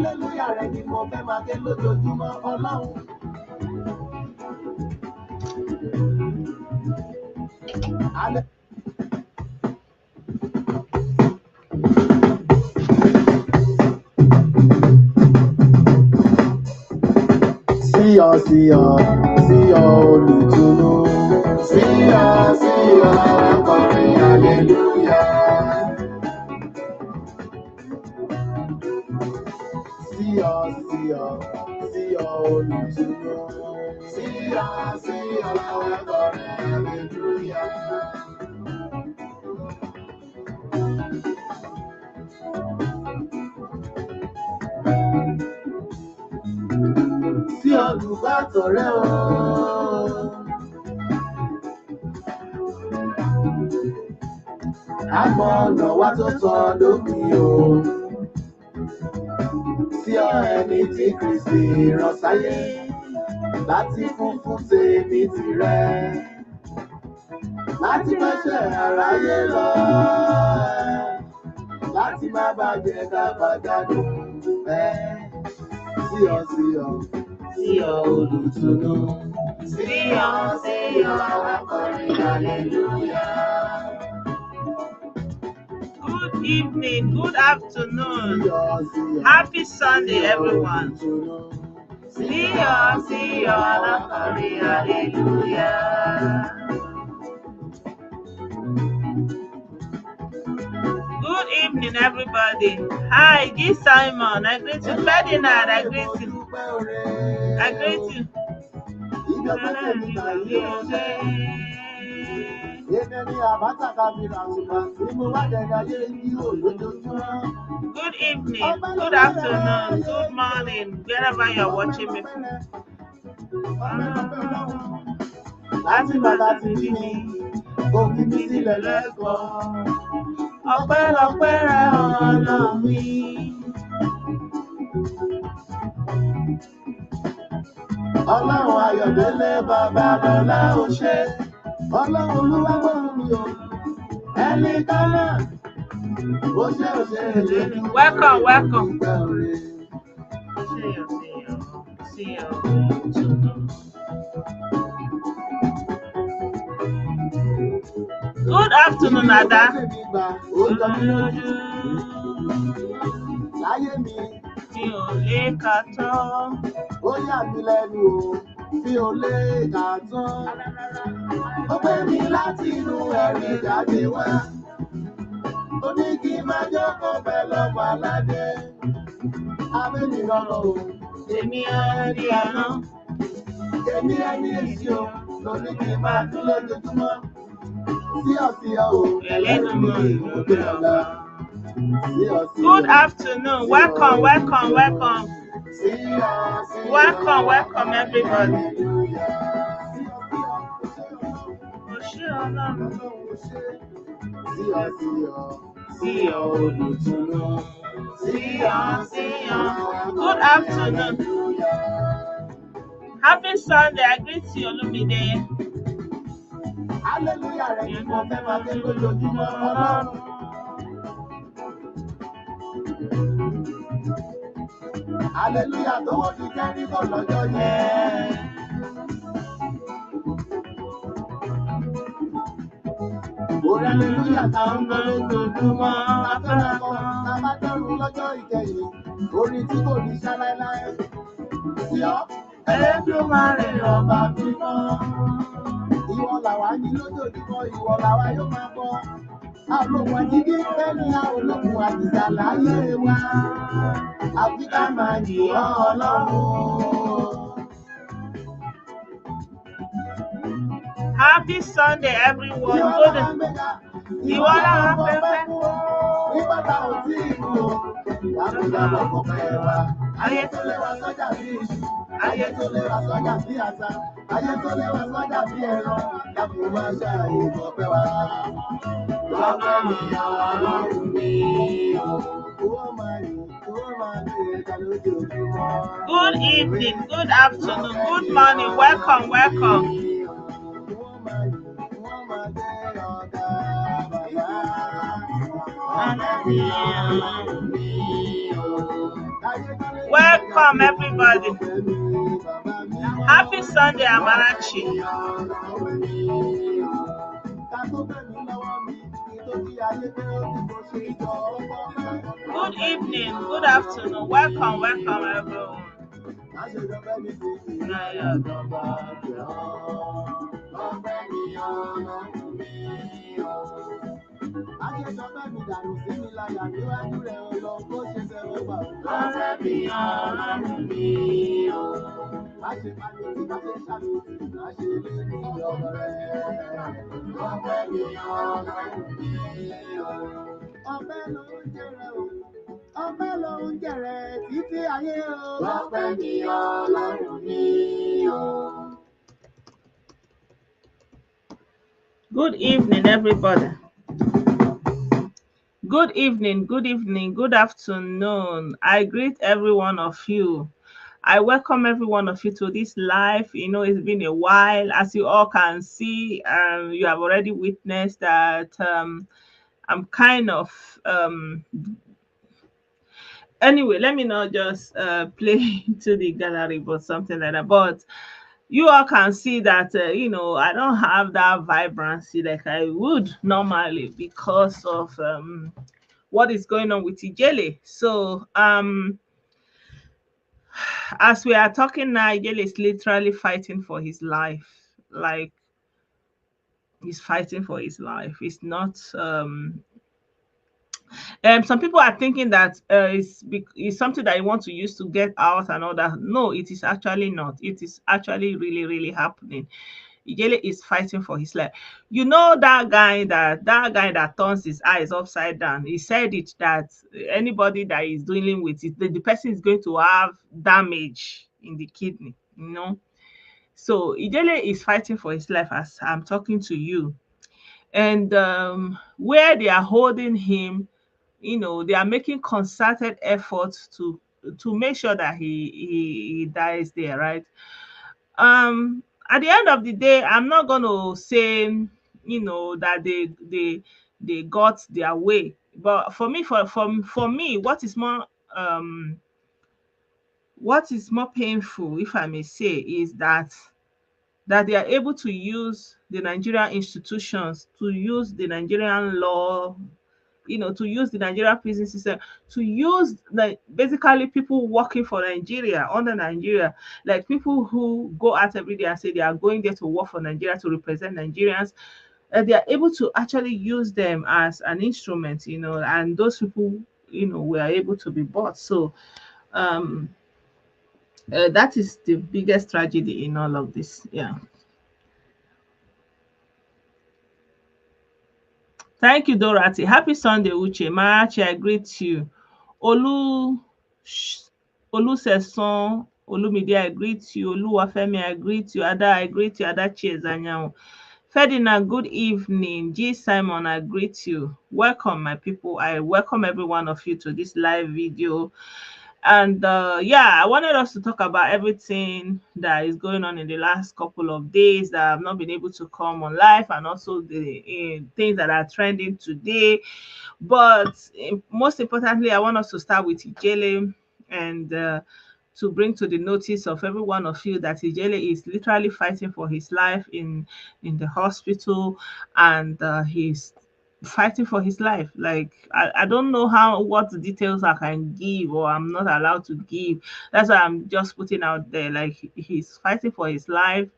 Hallelujah rẹ̀ ni mo fẹ́ máa ké lójoojúmọ́ Ọlọ́run. Sí ọ olùtùnú. Sí ọ akọrin hallelujah. Sí ọ olùtùnú. Sí ọ akọrin hallelujah. Sí olùbátọ̀ rẹ̀ o. Àmọ́ ọ̀nà wa tó tọ́ lópin o. Sí ọ ẹni tí Kristi rán sáyé láti kún fún tèmi tirẹ̀. Láti máṣẹ̀ aráyé lọ. Láti má bàjẹ́ ká pàdánù ẹ̀. Sí ọ olùtùnú. Sí ọ akọrin hallelujah. Good evening, good afternoon. Happy Sunday, everyone. See you, akọrin hallelujah. Good evening, everybody. Hi, this Simon. I greet you. Ferdinand, I greet you. I greet you. Good evening, good afternoon, good morning, wherever you're watching me from. Láti bàtà ti bí mi, òbí mi sílẹ̀ lẹ́kọ̀ọ́. Ọpẹ́lọpẹ́ rẹ̀ ọ̀nà mi. Ọlọ́run Ayọ̀délé Babalọ́lá ó ṣé. Ọlọ́run Olúwagbọ́n mi o. Ẹni kan náà. Ó ṣé èlédùn. Welcome. See you. Good afternoon, Ada. Láyé mi. Mi ò lè kà tán. Ó yà mí lẹ́nu o, mi ò lè kà tán. Ó pè mí láti inú ẹ̀rí jáde wá. Ó ní kí n máa jókòó bẹ́ẹ̀ lọ́mọ aládé. Abẹ́mi lọ́rọ̀ o. Èmi ẹni àná. Èmi ẹni èsì o, ló ní kí n máa dún lójoojúmọ́. Sí ọ o, ẹlẹ́nu mi ìgbé ọ̀la. Good afternoon. Welcome. Welcome, everybody. Sí ọ olùtùnú. Good afternoon. Happy Sunday. I greet you, Olumide. Hallelujah rẹ̀ ni mo fẹ́ máa ké lójoojúmọ́ Ọlọ́run. Hallelujah tó wọ́n ti kẹ́rí bọ̀ lọ́jọ́ yẹn. Orí hallelujah tá ń gbọ́ lójoojúmọ́. Afẹ́rẹ́kọ̀ tá bá dọ́rùn lọ́jọ́ ìkẹyìn. Orin tí kò ní ṣá láéláé. Sí ọ, Ẹlẹ́dùmarè ọba mímọ́. Ìwọ làwa ní lójoojúmọ́, ìwọ làwa yóò máa bọ́. Àlòkùn àjíkí fẹ́ ní àlòkùn àjìjà láyé wa. Àfi ká máa yìn ọ́ Ọlọ́run. Happy Sunday, everyone. Ìwọ làwọn fẹ́fẹ́. Nígbà táwọn tí ìlú o, lábùjábọ̀ kò pẹ́ wa. Ayé tó lẹ́wà sọ́jà bí iṣu, ayé tó lẹ́wà sọ́jà bí ata, ayé tó lẹ́wà sọ́jà bí ẹran, lápò máa ṣàyè kọ̀pẹ́ wa. Lọ́pẹ́ mi Ọlọ́run mi o. Good evening, good afternoon, good morning. Welcome. Welcome, everybody. Happy Sunday, Amarachi. Good evening, good afternoon. Welcome, everyone. Ọpẹ́ ló ń jẹrẹ títí ayé o. Ọpẹ́ ni Ọlọ́run mi o. Good evening, everybody. Good evening, good afternoon. I greet every one of you. I welcome every one of you to this live. You know, it's been a while. As you all can see, you have already witnessed that I'm kind of anyway, let me not just play to the gallery but something like that. But you all can see that you know, I don't have that vibrancy like I would normally because of what is going on with Ijele. So as we are talking now, Ijele is literally fighting for his life. Like, he's fighting for his life. It's not some people are thinking that it's something that you want to use to get out and all that. No, it is actually not. It is actually really, really happening. Ijele is fighting for his life. You know, that guy that turns his eyes upside down. He said it that anybody that is dealing with it, the person is going to have damage in the kidney. You know, so Ijele is fighting for his life as I'm talking to you, and where they are holding him, you know, they are making concerted efforts to make sure that he dies there, right? At the end of the day, I'm not going to say, you know, that they got their way, but for me, for me, what is more painful, if I may say, is that they are able to use the Nigerian institutions, to use the Nigerian law, you know, to use the Nigerian prison system, to use basically people working for Nigeria, under Nigeria, like people who go out every day and say they are going there to work for Nigeria, to represent Nigerians. They are able to actually use them as an instrument, you know, and those people, you know, were able to be bought. So um that is the biggest tragedy in all of this. Yeah. Thank you, Dorothy. Happy Sunday, Uche. Marachi, I greet you. Olu Oluseson, Olumide, I greet you. Oluwafemi, I greet you. Ada, I greet you. Adachi Ezanyawo. Ferdinand, good evening. G. Simon, I greet you. Welcome, my people. I welcome every one of you to this live video. And yeah, I wanted us to talk about everything that is going on in the last couple of days that I've not been able to come on live, and also the things that are trending today. But most importantly, I want us to start with Ijele, and to bring to the notice of every one of you that Ijele is literally fighting for his life in the hospital, and he's fighting for his life. Like, I don't know what details I can give or I'm not allowed to give. That's why I'm just putting out there, like, he's fighting for his life.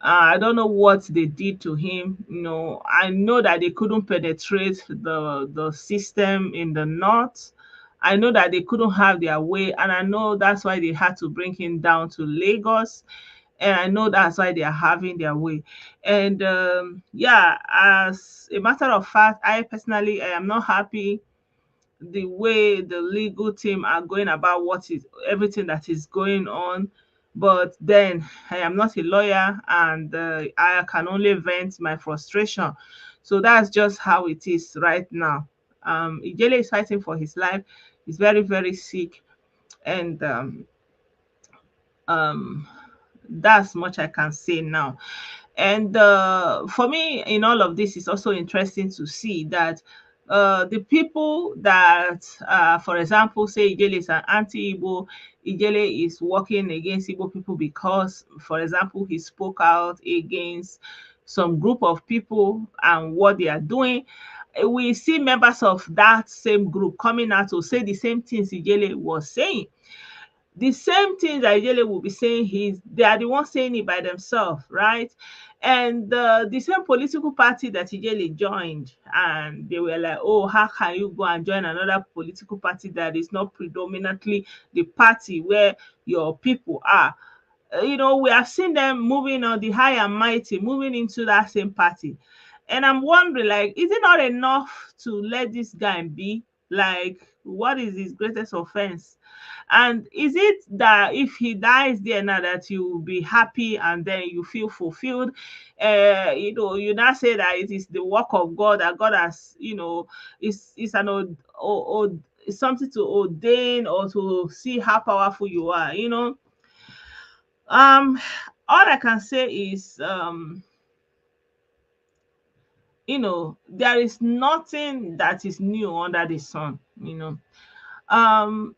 I don't know what they did to him. You know, I know that they couldn't penetrate the system in the north. I know that they couldn't have their way, and I know that's why they had to bring him down to Lagos, and I know that's why they are having their way. And yeah, as a matter of fact, I personally, I am not happy the way the legal team are going about everything that is going on. But then I am not a lawyer, and I can only vent my frustration. So that's just how it is right now. Ijele is fighting for his life. He's very, very sick, and um that's much I can say now. And for me, in all of this, it's also interesting to see that the people that, for example, say Ijele is an anti-Igbo, Ijele is working against Igbo people because, for example, he spoke out against some group of people and what they are doing. We see members of that same group coming out to say the same things Ijele was saying. The same thing that Ijele will be saying, they are the ones saying it by themselves, right? And the same political party that Ijele joined, and they were like, oh, how can you go and join another political party that is not predominantly the party where your people are? We have seen them moving on, the high and mighty, moving into that same party. And I'm wondering, like, is it not enough to let this guy be? Like, what is his greatest offense? And is it that if he dies there now that you will be happy and then you feel fulfilled? You now say that it is the work of God, that God has, it's an it's something to ordain or to see how powerful you are, um, all I can say is, there is nothing that is new under the sun. Um,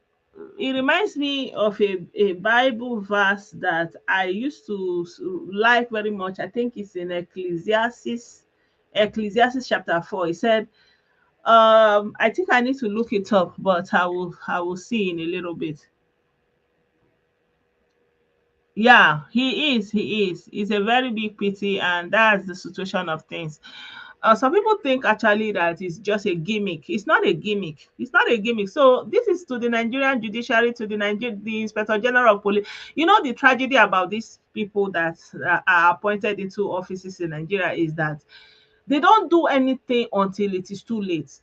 it reminds me of a Bible verse that I used to like very much. I think it's in Ecclesiastes chapter 4. It said, I think I need to look it up, but I will see in a little bit. Yeah, he is. It's a very big pity, and that's the situation of things. Some people think actually that it's just a gimmick. It's not a gimmick. It's not a gimmick. So this is to the Nigerian judiciary, to the Inspector General of Police. The tragedy about these people that are appointed into offices in Nigeria is that they don't do anything until it is too late.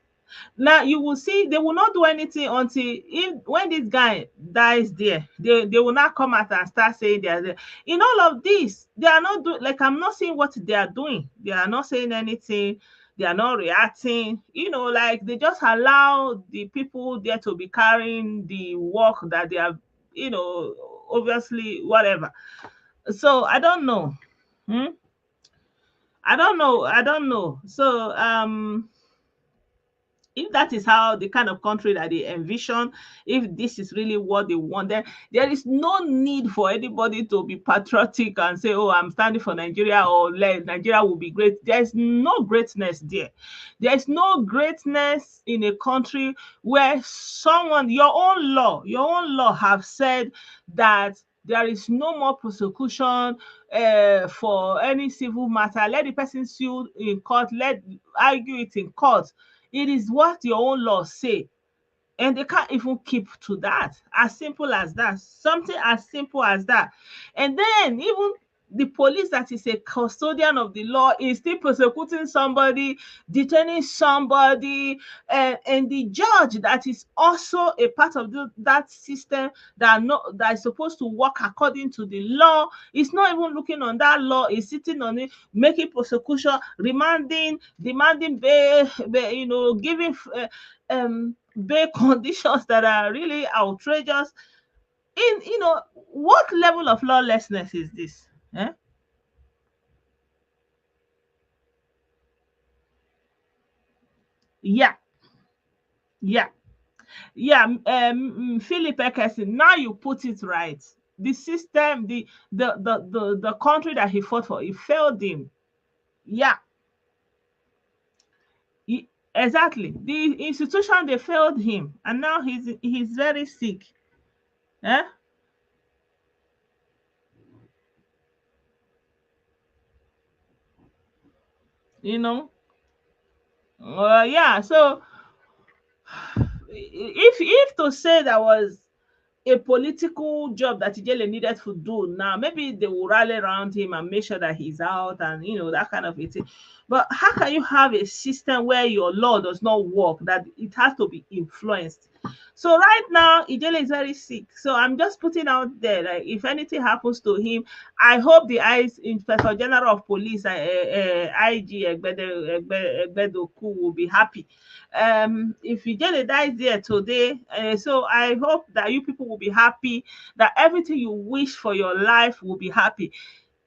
Now you will see they will not do anything until when this guy dies there. They will not come out and start saying they are there. In all of this, they are not doing, like, I'm not saying what they are doing. They are not saying anything. They are not reacting. Like, they just allow the people there to be carrying the work that they have, obviously, whatever. So I don't know. Hmm? I don't know. I don't know. So if that is how the kind of country that they envision, if this is really what they want, then there is no need for anybody to be patriotic and say, oh, I'm standing for Nigeria, or Nigeria will be great. There's no greatness there. There's no greatness in a country where your own law have said that there is no more prosecution for any civil matter. Let the person sue in court, let argue it in court. It is what your own laws say. And they can't even keep to that. As simple as that. Something as simple as that. And then even the police that is a custodian of the law is still prosecuting somebody, detaining somebody, and the judge that is also a part of that system that is supposed to work according to the law is not even looking on that law, is sitting on it, making prosecution, remanding, demanding bail, giving bail conditions that are really outrageous. What level of lawlessness is this? Eh? Yeah, yeah, yeah. Philip Ekerson, now you put it right. The system, the country that he fought for, it failed him. Yeah, exactly. The institution, they failed him, and now he's very sick. Eh? You know. Yeah. So if to say that was a political job that Ijele needed to do now, maybe they will rally around him and make sure that he's out, and that kind of a thing. But how can you have a system where your law does not work, that it has to be influenced? So right now, Ijele is very sick. So I'm just putting out there, like, if anything happens to him, I hope the Inspector General of Police, IG Egbedoku, will be happy. If Ijele dies there today, so I hope that you people will be happy, that everything you wish for your life will be happy.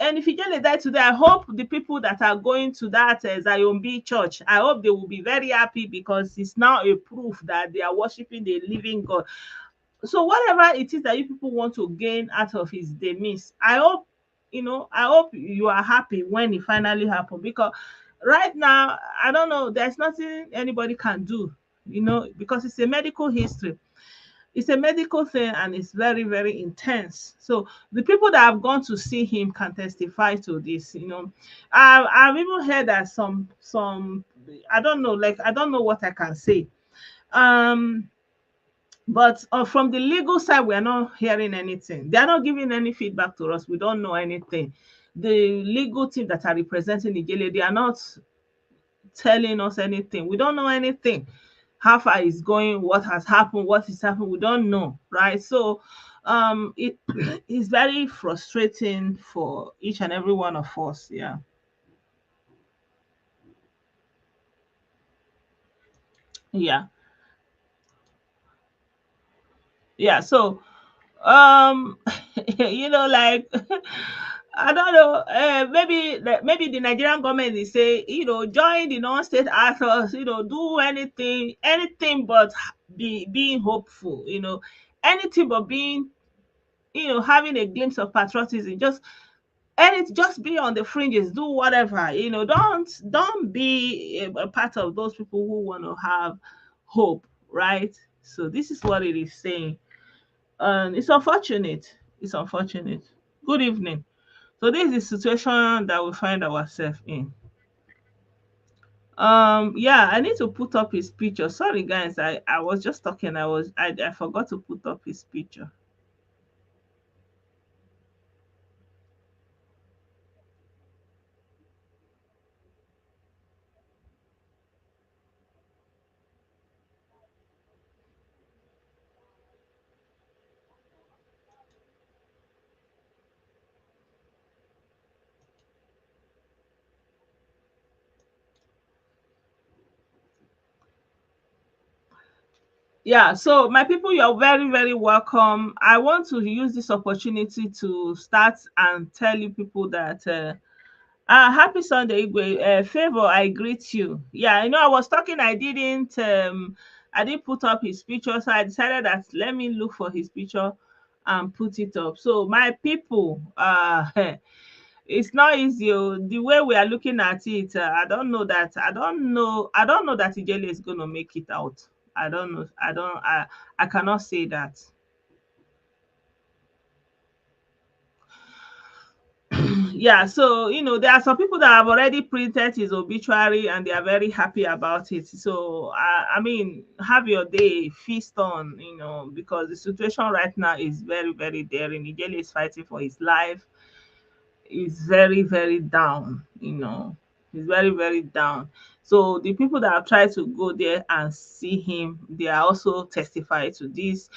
And if Ijele died today, I hope the people that are going to that Zion B church, I hope they will be very happy, because it's now a proof that they are worshiping the living God. So whatever it is that you people want to gain out of his demise, I hope, I hope you are happy when it finally happened, because right now, I don't know, there's nothing anybody can do, because it's a medical history. It's a medical thing, and it's very, very intense. So the people that have gone to see him can testify to this. I've even heard that some I don't know, like, I don't know what I can say. Um, but from the legal side, we are not hearing anything. They are not giving any feedback to us. We don't know anything. The legal team that are representing Nigeria, they are not telling us anything. We don't know anything. How far is going, what has happened, what is happening, we don't know, right? So it is very frustrating for each and every one of us. Yeah. Yeah. Yeah. So um like I don't know, maybe the Nigerian government is say, join the non-state actors, do anything but being hopeful, anything but being, having a glimpse of patriotism, just be on the fringes, do whatever, don't be a part of those people who want to have hope, right? So this is what it is saying. And it's unfortunate. It's unfortunate. Good evening. So this is the situation that we find ourselves in. Yeah, I need to put up his picture. Sorry guys, I was just talking. I forgot to put up his picture. Yeah, so my people, you're very, very welcome. I want to use this opportunity to start and tell you people that happy Sunday, Igwe. Favor, I greet you. Yeah, I was talking, I didn't put up his picture, so I decided that let me look for his picture and put it up. So my people, it's not easy. The way we are looking at it, I don't know that Ijele is gonna make it out. I don't know. I cannot say that. Yeah, so there are some people that have already printed his obituary and they are very happy about it. So I mean, have your day, feast on, because the situation right now is very, very daring. Ijele is fighting for his life. Is very, very down, he's very, very down. So the people that have tried to go there and see him, they are also testify to this.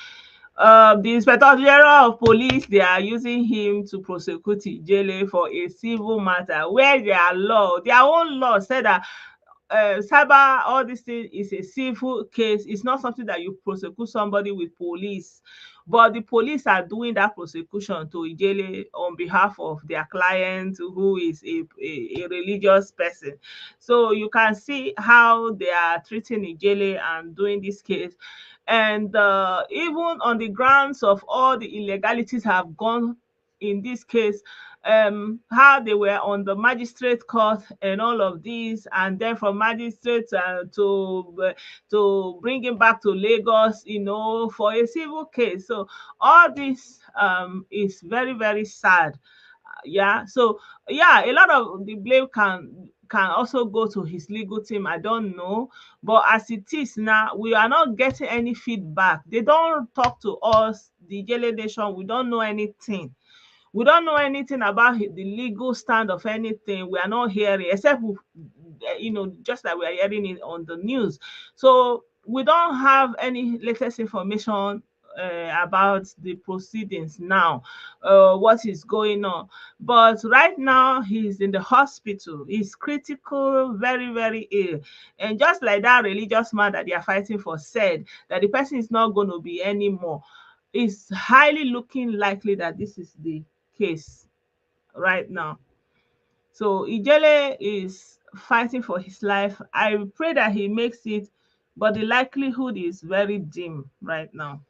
The Inspector General of Police, they are using him to prosecute Ijele for a civil matter where their own law said that cyber, all this thing is a civil case. It's not something that you prosecute somebody with police. But the police are doing that prosecution to Ijele on behalf of their client, who is a religious person. So you can see how they are treating Ijele and doing this case. And even on the grounds of all the illegalities have gone in this case, how they were on the magistrate court and all of these, and then from magistrate to bring him back to Lagos, for a civil case. So all this is very, very sad. Yeah. So yeah, a lot of the blame can also go to his legal team. I don't know, but as it is now, we are not getting any feedback. They don't talk to us, the Jele Nation. We don't know anything. We don't know anything about the legal stand of anything. We are not hearing, except just like we are hearing it on the news. So we don't have any latest information about the proceedings now, what is going on. But right now, he's in the hospital. He's critical, very, very ill. And just like that religious man that they are fighting for said, that the person is not going to be anymore, it's highly looking likely that this is the case. right now. So Ijele is fighting for his life. I pray that he makes it, but the likelihood is very dim right now.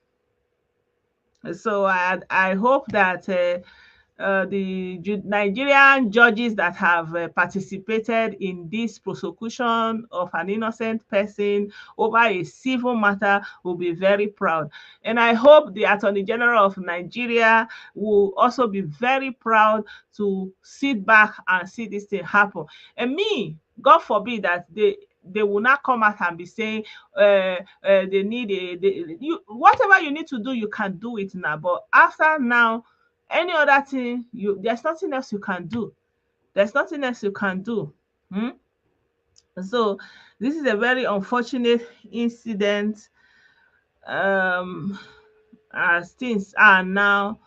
So I hope that the Nigerian judges that have participated in this prosecution of an innocent person over a civil matter will be very proud. And I hope the Attorney General of Nigeria will also be very proud to sit back and see this thing happen. And me, God forbid that they will not come out and be saying they need you whatever you need to do, you can do it now. But after now, any other thing, there's nothing else you can do. There's nothing else you can do. Hmm? So this is a very unfortunate incident. Um, as things are now,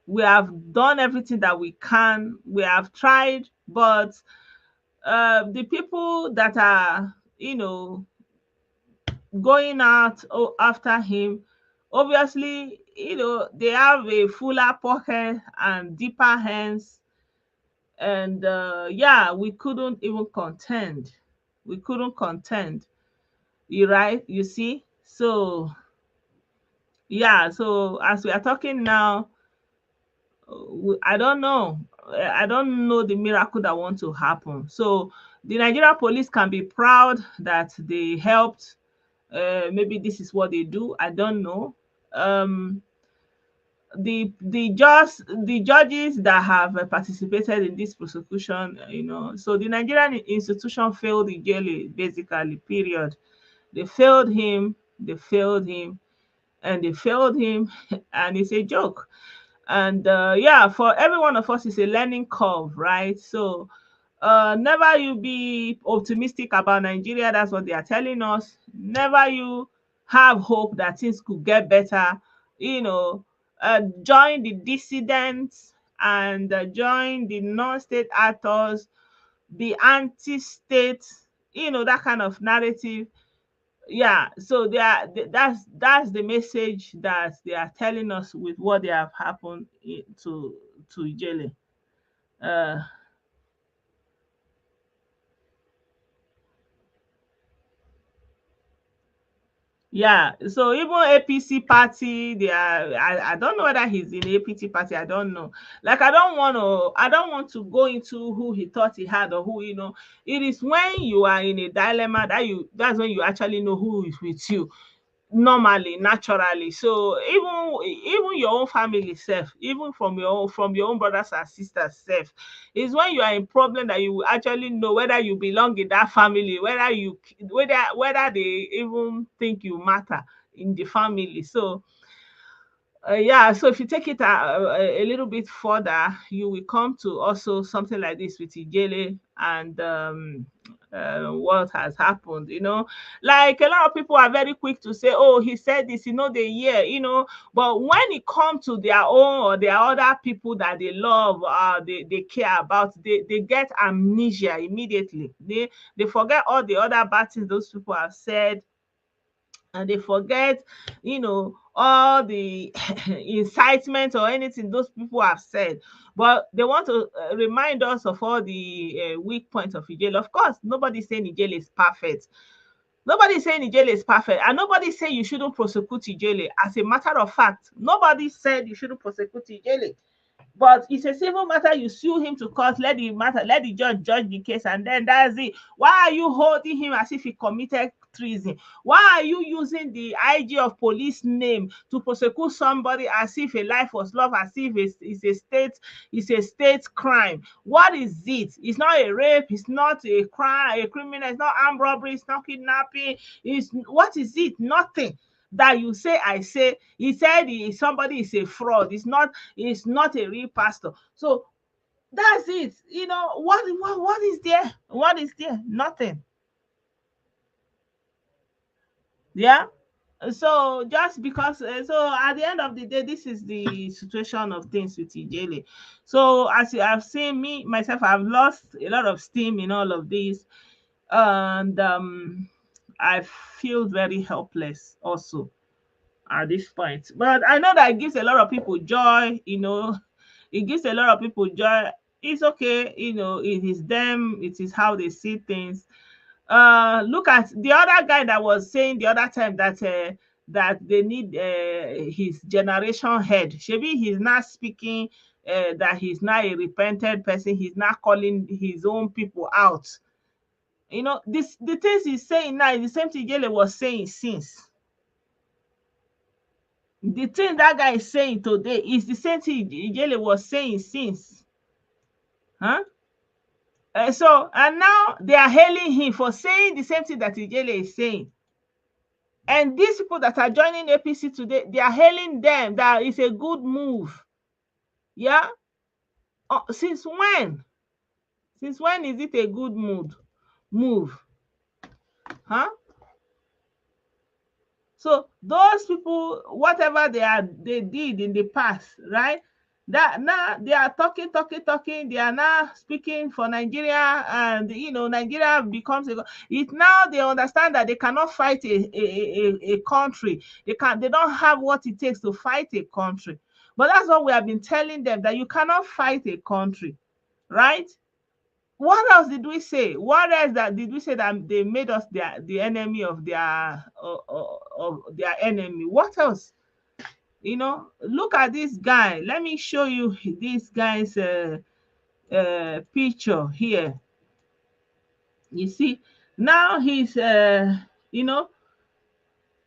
we have done everything that we can. We have tried, but the people that are, going out after him, obviously, they have a fuller pocket and deeper hands. And yeah, we couldn't even contend. We couldn't contend. You right? You see? So yeah, so as we are talking now, I don't know. I don't know the miracle that want to happen. So the Nigeria police can be proud that they helped. Maybe this is what they do. I don't know. Um, the judges that have participated in this prosecution, so the Nigerian institution failed Ijele, basically, period. They failed him, they failed him, and they failed him, and it's a joke. And yeah, for every one of us, it's a learning curve, right? So never you be optimistic about Nigeria. That's what they are telling us. Never you have hope that things could get better. You know, join the dissidents and join the non-state actors, the anti-state. That kind of narrative. Yeah. So that's the message that they are telling us with what they have happened to Ijele. Uh, Yeah, so even APC party, they are. I don't know whether he's in APC party. I don't know. Like I don't want to go into who he thought he had or who. It is when you are in a dilemma that's when you actually know who is with you normally, naturally. So even your own family self, even from your own brothers and sisters self, is when you are in problem that you will actually know whether you belong in that family, whether they even think you matter in the family. So yeah, so if you take it a little bit further, you will come to also something like this with Ijele and what has happened. Like a lot of people are very quick to say, "Oh, he said this," they hear, but when it comes to their own or their other people that they love, they care about, they get amnesia immediately. They forget all the other bad things those people have said, and they forget, all the incitement or anything those people have said. But they want to remind us of all the weak points of Ijele. Of course, nobody's saying Ijele is perfect. Nobody's saying Ijele is perfect, and nobody say you shouldn't prosecute Ijele. As a matter of fact, nobody said you shouldn't prosecute Ijele. But it's a civil matter. You sue him to court. Let the judge judge the case, and then that's it. Why are you holding him as if he committed treason? Why are you using the IG of police name to prosecute somebody as if a life was lost, as if it's a state crime? What is it? It's not a rape. It's not a crime, a criminal. It's not armed robbery. It's not kidnapping. What is it? Nothing that you say. I say he said somebody is a fraud. It's not a real pastor. So that's it. What is there? What is there? Nothing. Yeah. So just because, so at the end of the day, this is the situation of things with Ijele. So as you have seen, me myself, I've lost a lot of steam in all of this, and I feel very helpless also at this point. But I know that it gives a lot of people joy. It gives a lot of people joy. it's okay, you know, it is them, it is how they see things. Look at the other guy that was saying the other time that they need his generation head. Shebi he's not speaking that he's not a repented person, he's not calling his own people out. You know, this the things he's saying now is the same thing Jele was saying since. The thing that guy is saying today is the same thing Jele was saying since. Huh? And now they are hailing him for saying the same thing that Ijele is saying. And these people that are joining APC today, they are hailing them that it's a good move. Yeah? Since when? Since when is it a good move? Huh? So those people, whatever they did in the past, right? That now they are talking. They are now speaking for Nigeria, and you know Nigeria becomes it now. They understand that they cannot fight a country. They don't have what it takes to fight a country. But that's what we have been telling them, that you cannot fight a country, right? What else did we say? What else did we say that they made us the enemy of their enemy? What else? You know, look at this guy. Let me show you this guy's picture here. You see, now he's you know,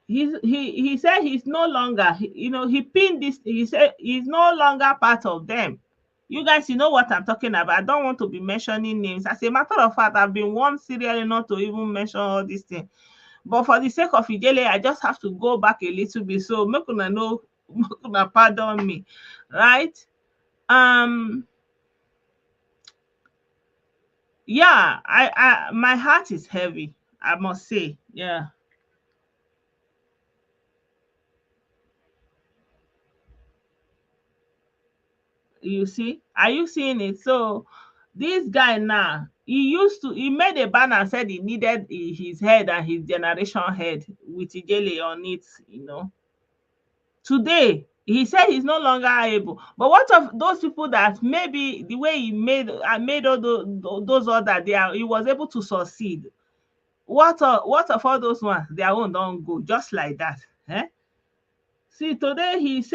he said he's no longer, you know, he pinned this. He said he's no longer part of them. You guys, you know what I'm talking about. I don't want to be mentioning names. As a matter of fact, I've been warned serially not to even mention all these things. But for the sake of Ijele, I just have to go back a little bit. So make una know, make una pardon me, right? Yeah, I my heart is heavy, I must say. Yeah. You see, are you seeing it? So this guy now, he made a banner and said he needed his head and his generation head with Ijele on it, you know. Today he said he's no longer able. But what of those people that maybe the way he made all those other he was able to succeed? What of all those ones? Their own don't go just like that. Eh? See, today he's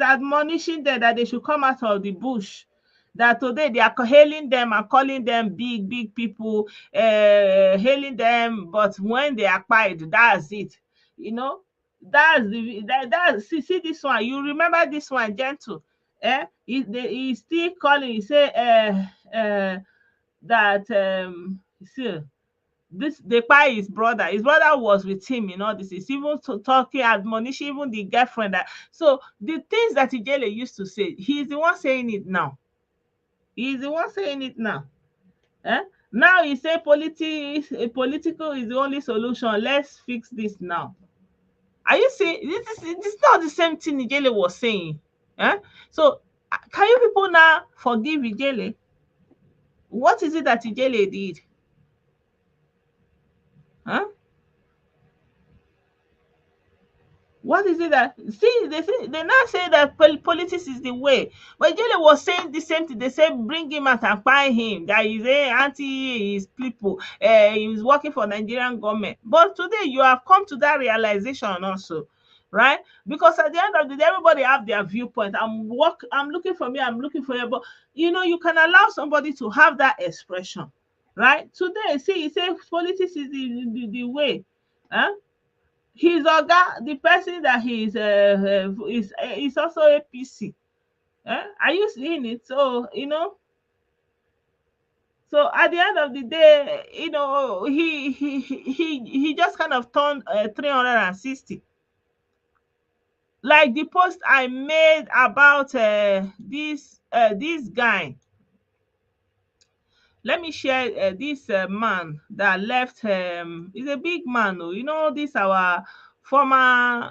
admonishing them that they should come out of the bush. That today they are hailing them and calling them big people, hailing them. But when they are quiet, that's it. You know, see this one. You remember this one, gentle. He's still calling. He say that see, this Depai his brother. His brother was with him in all this. He's even talking, admonishing even the girlfriend. So the things that Ijele used to say, he's the one saying it now. He's the one saying it now. Eh? Now he say political is the only solution. Let's fix this now. Are you saying this is not the same thing Ijele was saying? Eh? So can you people now forgive Ijele? What is it that Ijele did? Huh? What is it that they now say that politics is the way, but Jele was saying the same thing. They say bring him out and find him, that he's a anti his people, he's working for Nigerian government. But today you have come to that realization also, right? Because at the end of the day, everybody have their viewpoint. I'm looking for me, I'm looking for you, but you know, you can allow somebody to have that expression, right? Today, see, he says politics is the way. Huh? His oga, the person that is also a PC. Are you seeing it? So you know. So at the end of the day, you know, he just kind of turned 360. Like the post I made about this guy. Let me share this man that left. He's a big man, oh. You know, this our former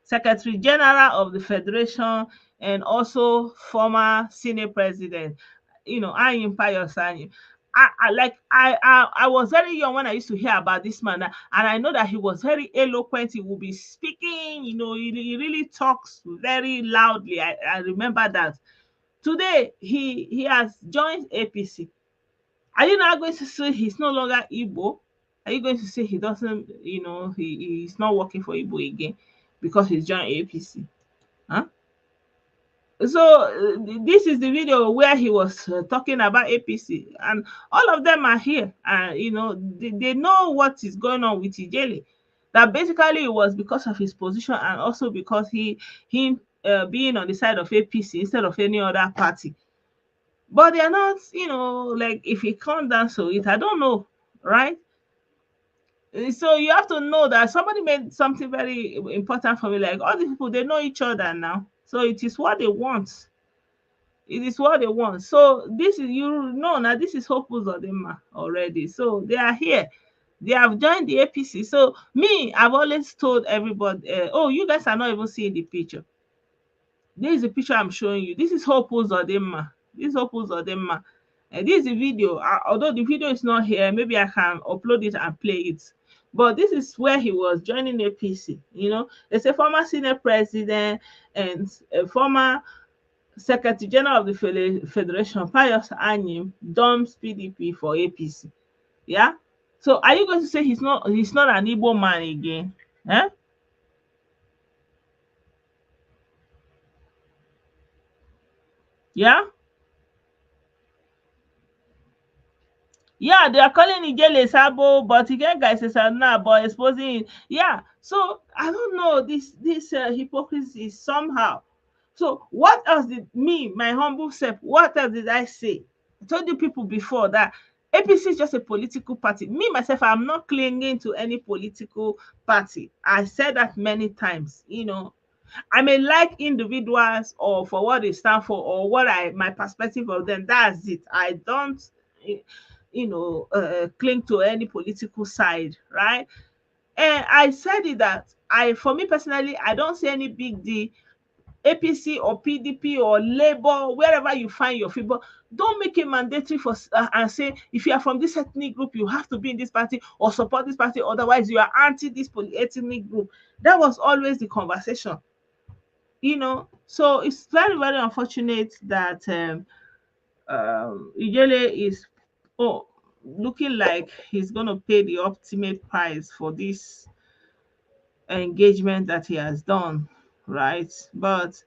Secretary General of the Federation and also former Senate President. You know, Ayim Pius Ayim. I was very young when I used to hear about this man, and I know that he was very eloquent. He would be speaking, you know, he really talks very loudly. I remember that. Today he has joined APC. Are you now going to say he's no longer Igbo? Are you going to say he doesn't, he's not working for Igbo again because he's joined APC? Huh? So this is the video where he was talking about APC, and all of them are here, and they know what is going on with Ijele. That basically it was because of his position, and also because him being on the side of APC instead of any other party. But they're not, like if he come down to it, I don't know, right? So you have to know that somebody made something very important for me. Like all these people, they know each other now, so it is what they want. It is what they want. So this is, now this is Hope Uzodinma already. So they are here. They have joined the APC. So me, I've always told everybody, oh, you guys are not even seeing the picture. This is the picture I'm showing you. This is Hope Uzodinma. This is Hope Uzodinma. And this is the video. Although the video is not here, maybe I can upload it and play it. But this is where he was joining APC. It's a former Senate president and a former Secretary General of the Federation, Pius Anyim, dumps PDP for APC. Yeah. So are you going to say he's not an Igbo man again? Eh? Yeah. Yeah, they are calling Ijele Sabo, but again, guys, it's now but exposing. Yeah. So I don't know this hypocrisy somehow. So what else did my humble self, what else did I say? I told you people before that APC is just a political party. Me, myself, I'm not clinging to any political party. I said that many times, I may like individuals or for what they stand for or my perspective of them. That's it. I don't, cling to any political side, right? And I said it that for me personally, I don't see any big deal. APC or PDP or Labour, wherever you find your people, don't make it mandatory for and say if you are from this ethnic group, you have to be in this party or support this party. Otherwise, you are anti this ethnic group. That was always the conversation. So it's very, very unfortunate that Ijele is looking like he's going to pay the ultimate price for this engagement that he has done, right? But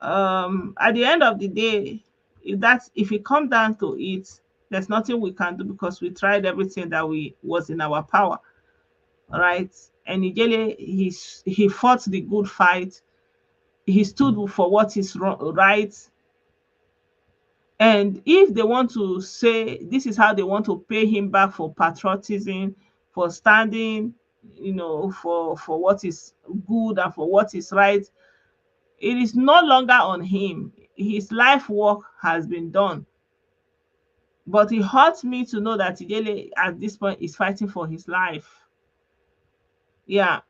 at the end of the day, if it come down to it, there's nothing we can do because we tried everything that was in our power, right? And Ijele, he fought the good fight. He stood for what is right. And if they want to say this is how they want to pay him back for patriotism, for standing, for what is good and for what is right, it is no longer on him. His life work has been done. But it hurts me to know that Ijele at this point is fighting for his life. Yeah.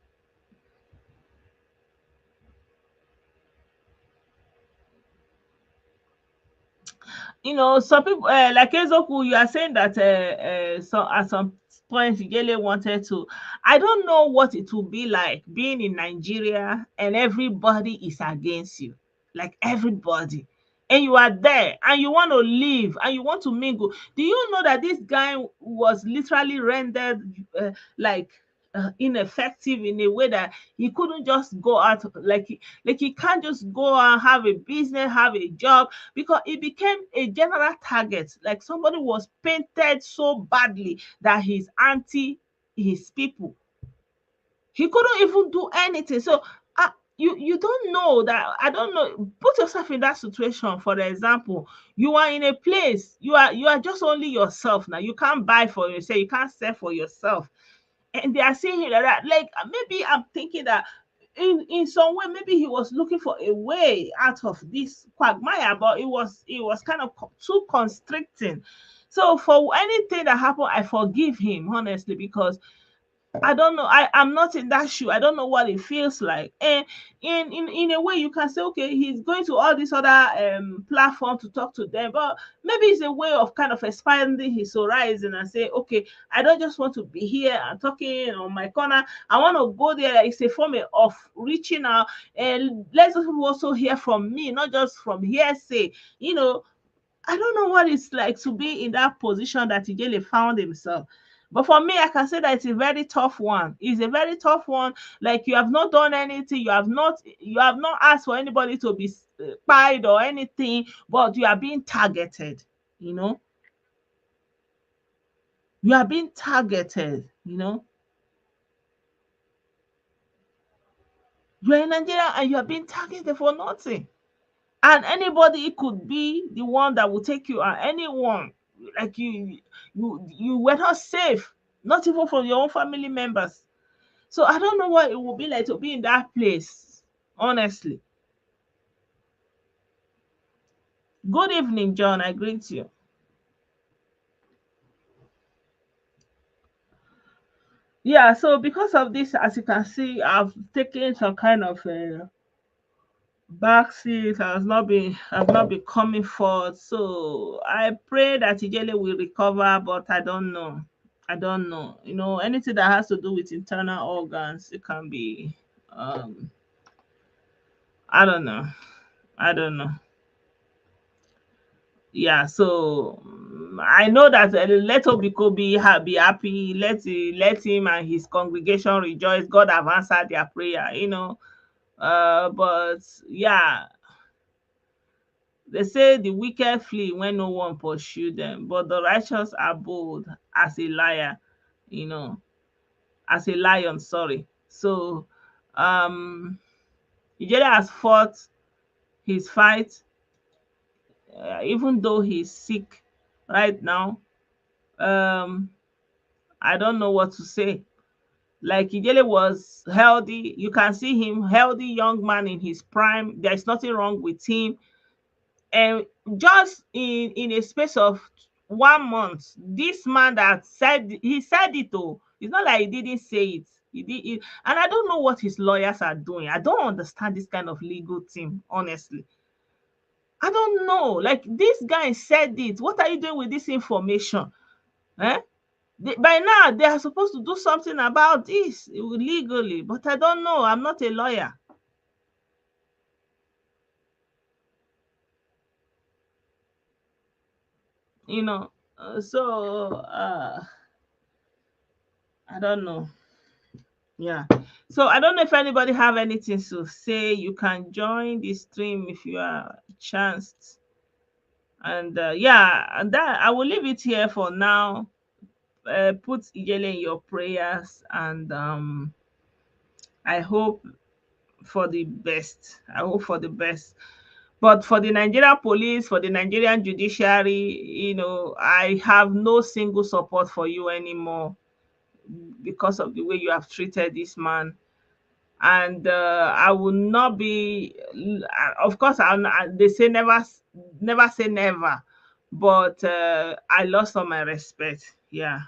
Some people like Ezoku, you are saying that so at some point Ijele wanted to. I don't know what it will be like being in Nigeria and everybody is against you, like everybody, and you are there and you want to leave and you want to mingle. Do you know that this guy was literally rendered like ineffective in a way that he couldn't just go out, like he can't just go and have a business, have a job, because it became a general target. Like somebody was painted so badly that he's anti his people. He couldn't even do anything. So you don't know that. I don't know. Put yourself in that situation. For example, you are in a place, you are just only yourself now. You can't buy for yourself, you can't sell for yourself. And they are saying like that. Like maybe I'm thinking that in some way maybe he was looking for a way out of this quagmire, but it was kind of too constricting. So for anything that happened, I forgive him honestly, because I don't know. I'm not in that shoe. I don't know what it feels like. And in a way, you can say, okay, he's going to all these other platforms to talk to them, but maybe it's a way of kind of expanding his horizon and say, okay, I don't just want to be here and talking on my corner. I want to go there. It's a form of reaching out, and let us also hear from me, not just from hearsay. You know, I don't know what it's like to be in that position that Ijele found himself. But for me, I can say that it's a very tough one. It's a very tough one. Like, you have not done anything. You have not asked for anybody to be spied or anything, but you are being targeted. You know, you are being targeted. You're in Nigeria and you are being targeted for nothing. And anybody could be the one that will take you, and anyone, like you were not safe, not even from your own family members. So I don't know what it would be like to be in that place, honestly. Good evening, John. I greet you. Yeah, so because of this, as you can see, I've taken some kind of backseat. I've not been coming forward. So I pray that Ijele will recover, but I don't know. I don't know. Anything that has to do with internal organs, it can be I don't know. I don't know. Yeah, so I know that let Obiko be happy. Let him and his congregation rejoice. God have answered their prayer. But yeah, they say the wicked flee when no one pursue them, but the righteous are bold as a liar, you know, as a lion, sorry. So um Ijele has fought his fight, even though he's sick right now. Um I don't know what to say. Like, Ijele was healthy. You can see him, healthy young man in his prime. There's nothing wrong with him. And just in a space of 1 month, this man that said it, oh, it's not like he didn't say it. He did it. And I don't know what his lawyers are doing. I don't understand this kind of legal team, honestly. I don't know. Like, this guy said it. What are you doing with this information? Eh? By now, they are supposed to do something about this legally, but I don't know. I'm not a lawyer. You know, so I don't know. Yeah. So I don't know if anybody have anything to say. You can join the stream if you are chanced. And yeah, and that I will leave it here for now. Put Ijele in your prayers, and I hope for the best. I hope for the best. But for the Nigerian police, for the Nigerian judiciary, I have no single support for you anymore because of the way you have treated this man. And I will not be, of course, they say never say never, but I lost all my respect. Yeah.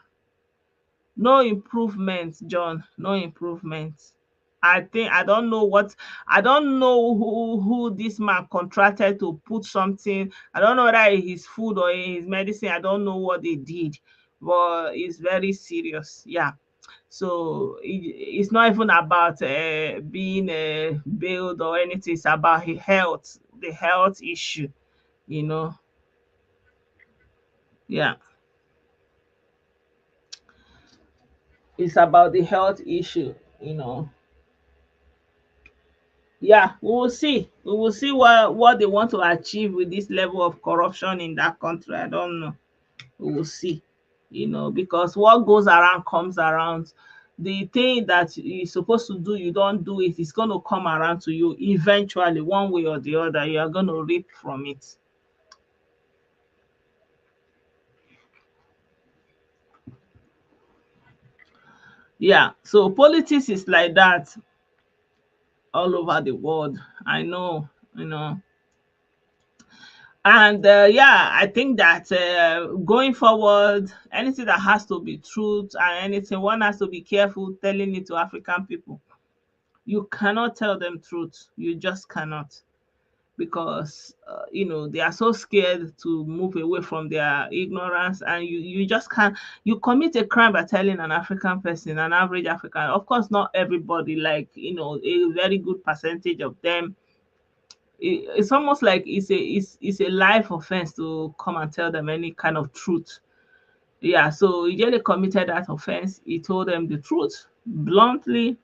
No improvement, John. No improvement. I don't know who this man contracted to put something. I don't know whether it's his food or his medicine. I don't know what they did, but it's very serious. Yeah. So it's not even about being bailed or anything. It's about his health, the health issue. You know. Yeah. It's about the health issue. You know. Yeah, we will see. We will see what they want to achieve with this level of corruption in that country. I don't know. We will see. Because what goes around comes around. The thing that you're supposed to do, you don't do it, it's going to come around to you eventually, one way or the other. You are going to reap from it. Yeah, so politics is like that all over the world. I know. And yeah, I think that going forward, anything that has to be truth and anything, one has to be careful telling it to African people. You cannot tell them truth. You just cannot, because they are so scared to move away from their ignorance, and you just can't. You commit a crime by telling an African person, an average African. Of course, not everybody. Like a very good percentage of them, it's almost like it's a life offense to come and tell them any kind of truth. Yeah, so Ijele committed that offense. He told them the truth bluntly,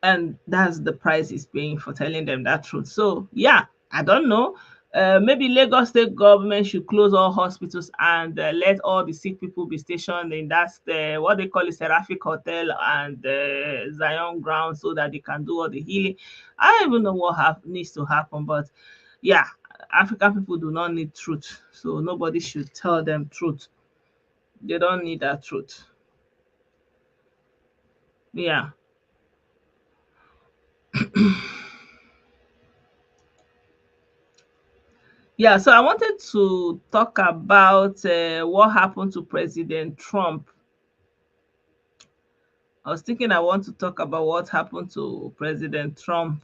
and that's the price he's paying for telling them that truth. So yeah, I don't know. Maybe Lagos state government should close all hospitals and let all the sick people be stationed in what they call a Seraphic Hotel and Zion ground, so that they can do all the healing. I don't even know what needs to happen, but yeah, African people do not need truth, so nobody should tell them truth. They don't need that truth. Yeah. Yeah, so I wanted to talk about what happened to President Trump. I was thinking I want to talk about what happened to President Trump.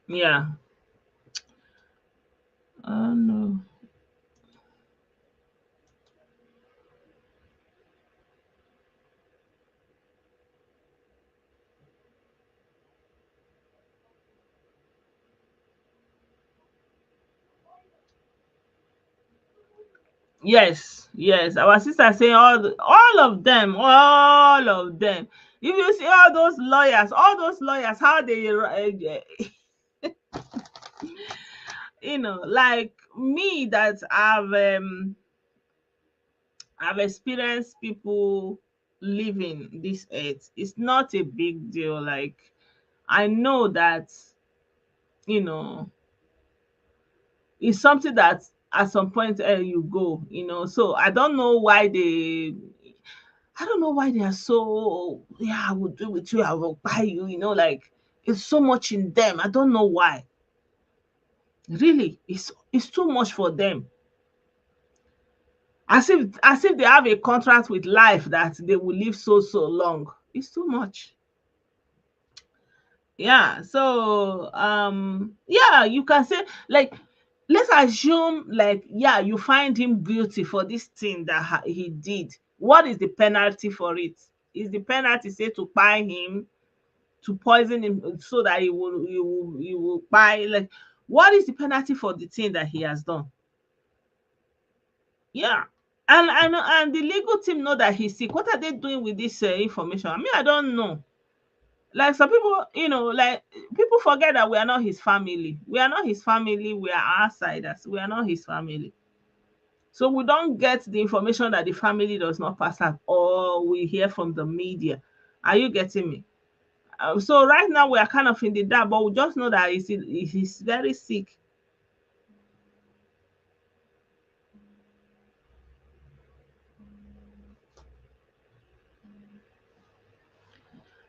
Yeah. Oh no. Yes, yes. Our sister saying all of them, all of them. If you see all those lawyers, how they, like me, that I've experienced people living this earth. It's not a big deal. Like, I know that, you know, it's something that at some point you go. So I don't know why they are so, yeah, I will do with you, I will buy you, like it's so much in them. I don't know why. Really, it's too much for them. As if they have a contract with life that they will live so long. It's too much. Yeah, so yeah, you can say, like, let's assume, like, yeah, you find him guilty for this thing that he did. What is the penalty for it? Is the penalty, say, to buy him, to poison him so that he will buy, like, what is the penalty for the thing that he has done? Yeah. And the legal team know that he's sick. What are they doing with this information? I mean, I don't know. Like, some people, like, people forget that we are not his family. We are not his family. We are outsiders. We are not his family. So we don't get the information that the family does not pass out, or we hear from the media. Are you getting me? So right now we are kind of in the dark, but we just know that he's very sick.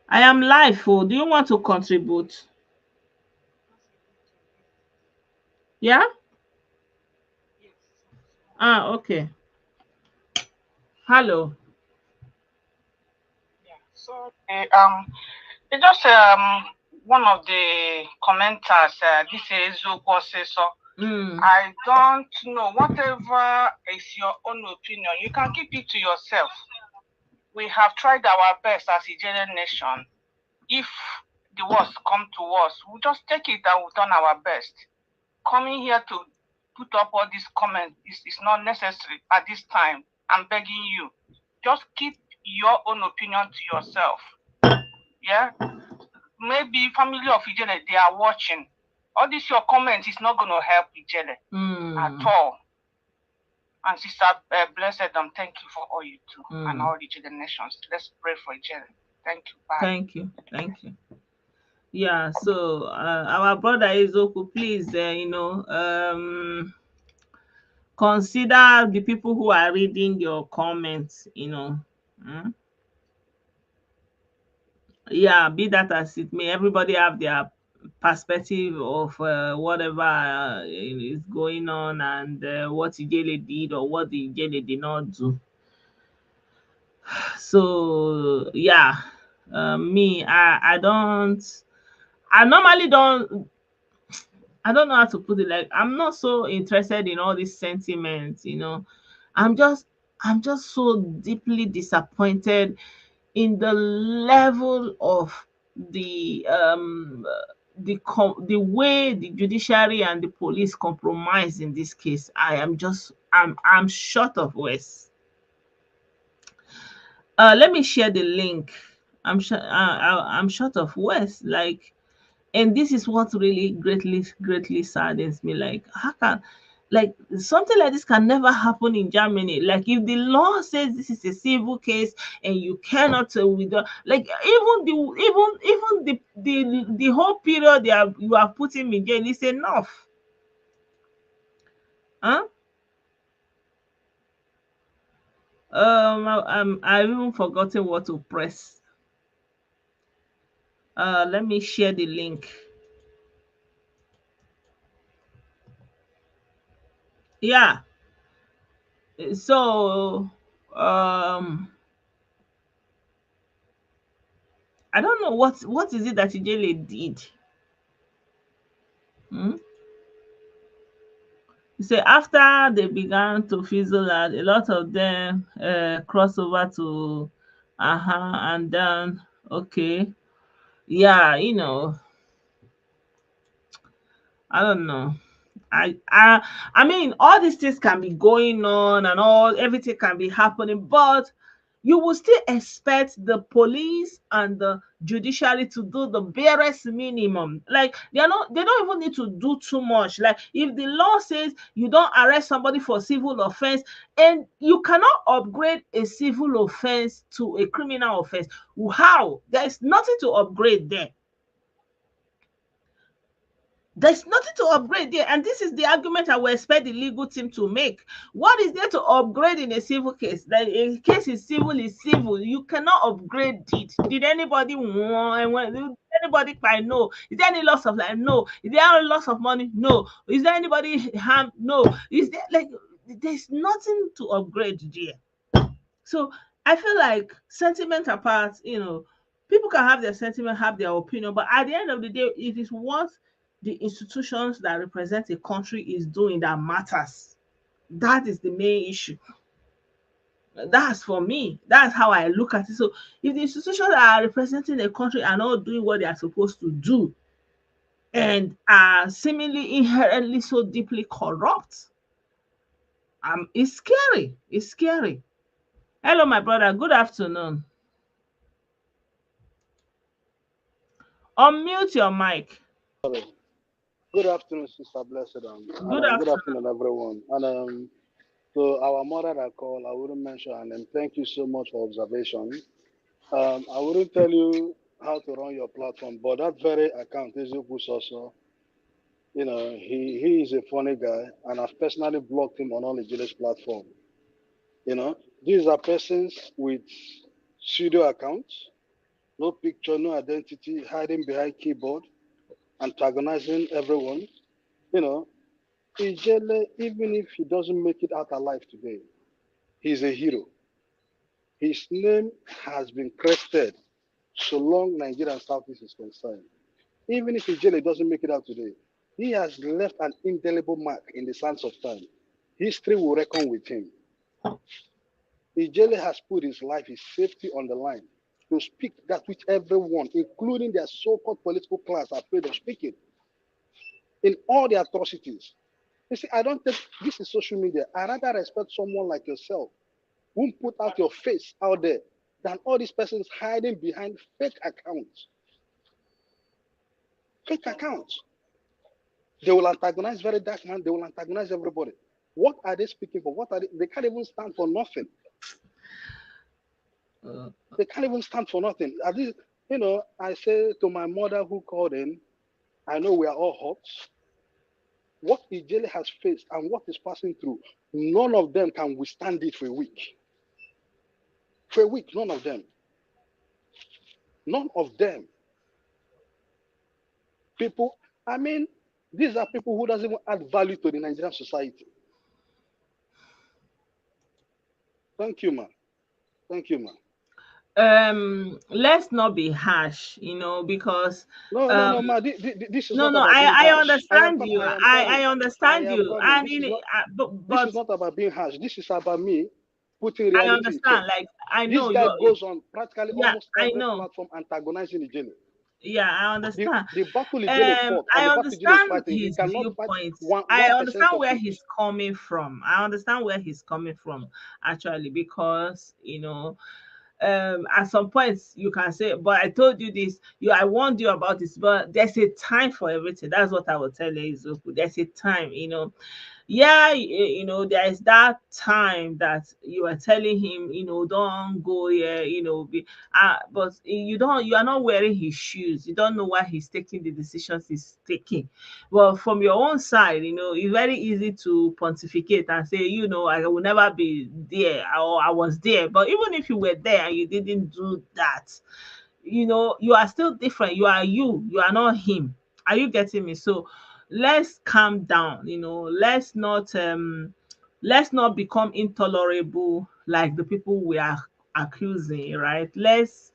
I am live. Oh, do you want to contribute? Yeah. Ah, okay. Hello. So it's just one of the commenters. This is Zoko says so. I don't know. Whatever is your own opinion, you can keep it to yourself. We have tried our best as a general nation. If the worst come to us, we'll just take it and we've done our best. Coming here to put up all these comments is not necessary at this time. I'm begging you. Just keep your own opinion to yourself. Yeah? Maybe family of Ijele, they are watching. All this your comment is not going to help Ijele at all. And Sister Blessed, thank you for all you do and all the children nations. Let's pray for each other. Thank you. Bye. Thank you. Thank you. Yeah, so our brother Ezoku, please, consider the people who are reading your comments, Yeah, be that as it may, everybody have their perspective of whatever is going on and what Ijele did or what the Ijele did not do. So yeah, I normally don't. I don't know how to put it. Like, I'm not so interested in all these sentiments. I'm just so deeply disappointed in the level of the way the judiciary and the police compromise in this case. I'm short of words. Let me share the link. I'm short of words. Like, and this is what really greatly saddens me. Like, how can, like, something like this can never happen in Germany? Like, if the law says this is a civil case and you cannot withdraw, like, even the whole period you are putting in jail is enough. Huh? I've even forgotten what to press. Let me share the link. Yeah. So I don't know what is it that Ijele did. So after they began to fizzle out, a lot of them cross over to and then okay. Yeah, I don't know. I mean, all these things can be going on and everything can be happening, but you will still expect the police and the judiciary to do the barest minimum. Like, they don't even need to do too much. Like, if the law says you don't arrest somebody for civil offense and you cannot upgrade a civil offense to a criminal offense, how? There's nothing to upgrade there. There's nothing to upgrade there. And this is the argument I would expect the legal team to make. What is there to upgrade in a civil case? That a case is civil is civil. You cannot upgrade it. Did anybody want? Did anybody cry? No. Is there any loss of life? No. Is there any loss of money? No. Is there anybody harmed? No. Is there, like, there's nothing to upgrade there. So I feel like, sentiment apart, people can have their sentiment, have their opinion, but at the end of the day, it is what the institutions that represent a country is doing that matters. That is the main issue. That's for me. That's how I look at it. So if the institutions that are representing a country are not doing what they are supposed to do and are seemingly inherently so deeply corrupt, it's scary. It's scary. Hello, my brother. Good afternoon. Unmute your mic. Good afternoon, Sister Blessed. Good afternoon, everyone. And so our mother that called, I wouldn't mention her name. Thank you so much for observation. I wouldn't tell you how to run your platform, but that very account, Ezoku also, he is a funny guy, and I've personally blocked him on all the Ijele's platform. These are persons with pseudo accounts, no picture, no identity, hiding behind keyboard, antagonizing everyone. Ijele, even if he doesn't make it out alive today, he's a hero. His name has been crested so long Nigeria and Southeast is concerned. Even if Ijele doesn't make it out today, he has left an indelible mark in the sands of time. History will reckon with him. Ijele has put his life, his safety on the line to speak that which everyone, including their so-called political class, are afraid of speaking. In all the atrocities. You see, I don't think this is social media. I rather respect someone like yourself who put out your face out there than all these persons hiding behind fake accounts. Fake accounts. They will antagonize very dark man. They will antagonize everybody. What are they speaking for? What are they can't even stand for nothing. They can't even stand for nothing. At least, you know, I say to my mother who called in, I know we are all hot. What Ijele has faced and what is passing through, none of them can withstand it for a week. For a week, none of them. None of them. People, I mean, these are people who doesn't even add value to the Nigerian society. Thank you, man. Thank you, man. Let's not be harsh, you know, because no, ma. This is no, not no, about being I harsh. understand you. I am I coming. I understand am you, coming. and This is not. This but is not about being harsh. This is about me putting I reality in check. understand. Like I This know guy you're. goes on practically Yeah, almost I every know. platform antagonizing Ijele. Yeah, I understand. The battle Ijele fought and I the battle Ijele is understand fighting, he his cannot fight viewpoint. one I 1% understand of where it. he's coming from. I understand where he's coming from, actually, because you know, at some points you can say, but I told you this, I warned you about this, but there's a time for everything. That's what I will tell you, Izuku. There's a time, you know. Yeah, you know, there is that time that you are telling him, you know, don't go here, you know, but you are not wearing his shoes. You don't know why he's taking the decisions he's taking. Well, from your own side, you know, it's very easy to pontificate and say, you know, I will never be there, or I was there. But even if you were there and you didn't do that, you know, you are still different. You are you are not him. Are you getting me? So let's calm down, you know, let's not become intolerable like the people we are accusing, right? Let's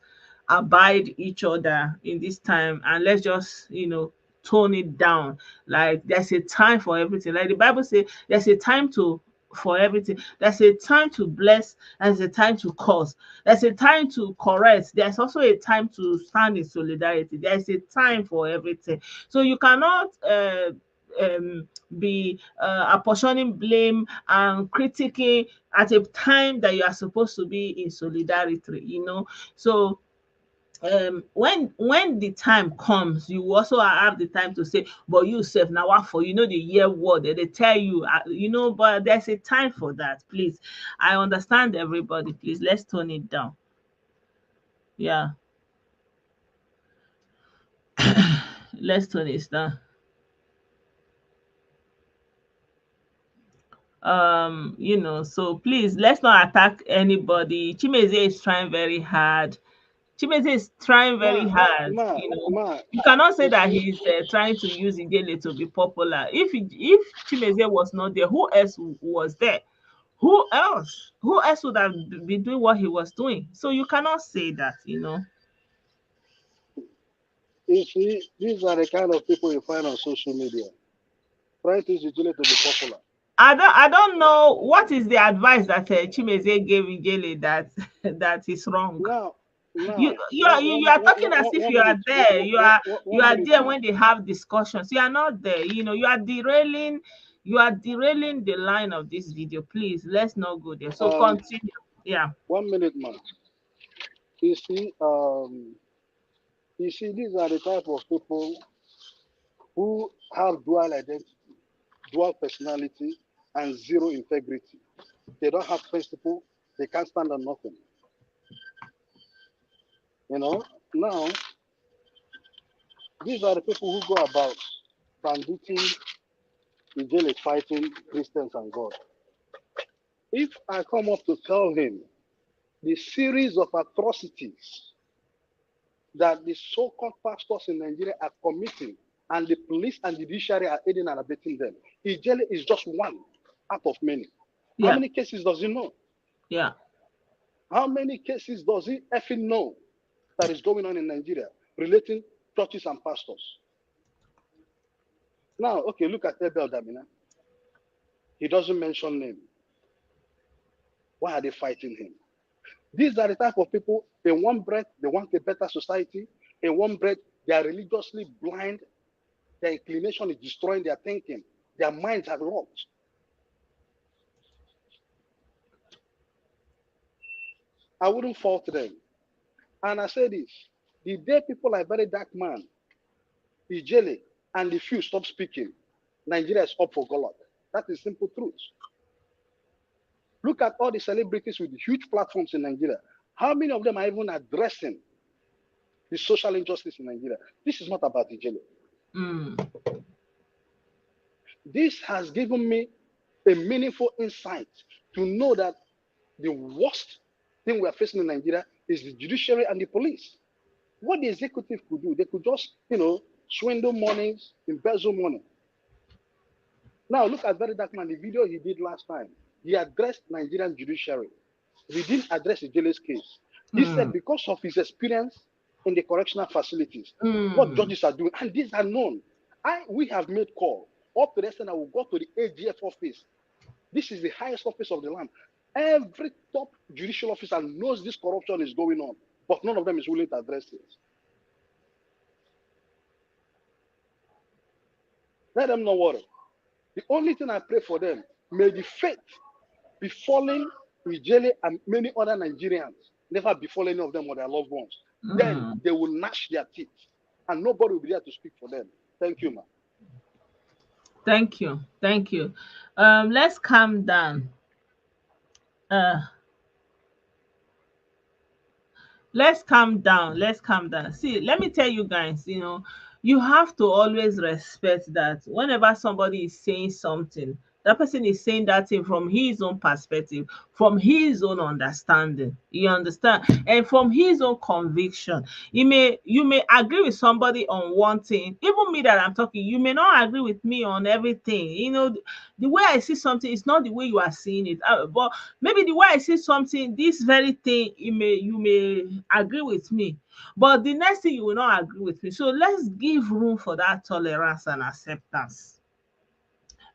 abide each other in this time, and let's just, you know, tone it down. Like there's a time for everything. Like the Bible says, there's a time to for everything. There's a time to bless, and there's a time to curse. There's a time to correct. There's also a time to stand in solidarity. There's a time for everything. So you cannot be apportioning blame and critiquing at a time that you are supposed to be in solidarity, you know. So when the time comes, you also have the time to say, but you self now what for, you know, the year word they tell you, you know, but there's a time for that. Please, I understand everybody. Please, let's tone it down. Yeah. Let's tone it down. You know, so please, let's not attack anybody. Chimeze is trying very hard. Chimeze is trying very hard. You know, you cannot say that he's trying to use Igele to be popular. If Chimeze was not there, who else was there? Who else? Who else would have been doing what he was doing? So you cannot say that, you know. You see, these are the kind of people you find on social media, trying to use Ijele to be popular. I don't know what is the advice that Chimeze gave Igele that is wrong. Now, You are talking as if you are there. You are there when they have discussions. You are not there. You know, you are derailing the line of this video. Please, let's not go there. So continue. Yeah. 1 minute, man. You see, these are the type of people who have dual identity, dual personality, and zero integrity. They don't have principle. They can't stand on nothing. You know, now, these are the people who go about banditing, Ijele fighting Christians and God. If I come up to tell him the series of atrocities that the so-called pastors in Nigeria are committing, and the police and the judiciary are aiding and abetting them, Ijele is just one out of many. Yeah. How many cases does he know? Yeah. How many cases does he effing know that is going on in Nigeria relating churches and pastors? Now, okay, look at Abel Damina. He doesn't mention name. Why are they fighting him? These are the type of people, in one breath, they want a better society. In one breath, they are religiously blind. Their inclination is destroying their thinking. Their minds are locked. I wouldn't fault them. And I say this, the day people like very dark man, Ijele, and the few stop speaking, Nigeria is up for God. That is simple truth. Look at all the celebrities with huge platforms in Nigeria. How many of them are even addressing the social injustice in Nigeria? This is not about Ijele. This has given me a meaningful insight to know that the worst thing we are facing in Nigeria is the judiciary and the police. What the executive could do, they could just, swindle monies, embezzle money. Now look at Very Dark Man, the video he did last time. He addressed Nigerian judiciary. He didn't address Ijele's case. He said because of his experience in the correctional facilities, what judges are doing, and these are known. We have made call up to the extent that we go to the AGF office. This is the highest office of the land. Every top judicial officer knows this corruption is going on, but none of them is willing to address it. Let them not worry. The only thing I pray for them, may the fate befalling Ijele and many other Nigerians never befall any of them or their loved ones. Then they will gnash their teeth and nobody will be there to speak for them. Thank you, ma. Thank you. Thank you. Let's calm down. Let's calm down. Let's calm down. See, let me tell you guys, you have to always respect that whenever somebody is saying something, that person is saying that thing from his own perspective, from his own understanding. You understand? And from his own conviction. You may agree with somebody on one thing. Even me that I'm talking, you may not agree with me on everything. The way I see something is not the way you are seeing it. But maybe the way I see something, this very thing, you may agree with me. But the next thing you will not agree with me. So let's give room for that tolerance and acceptance.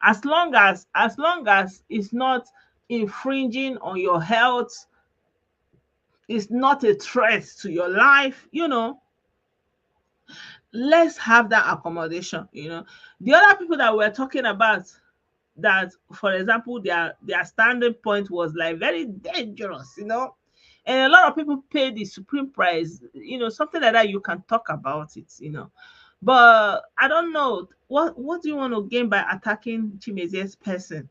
As long as it's not infringing on your health, it's not a threat to your life, let's have that accommodation. The other people that we're talking about, that, for example, their standing point was like very dangerous, and a lot of people pay the supreme price, something like that. You can talk about it, but I don't know what do you want to gain by attacking Chimezi's person.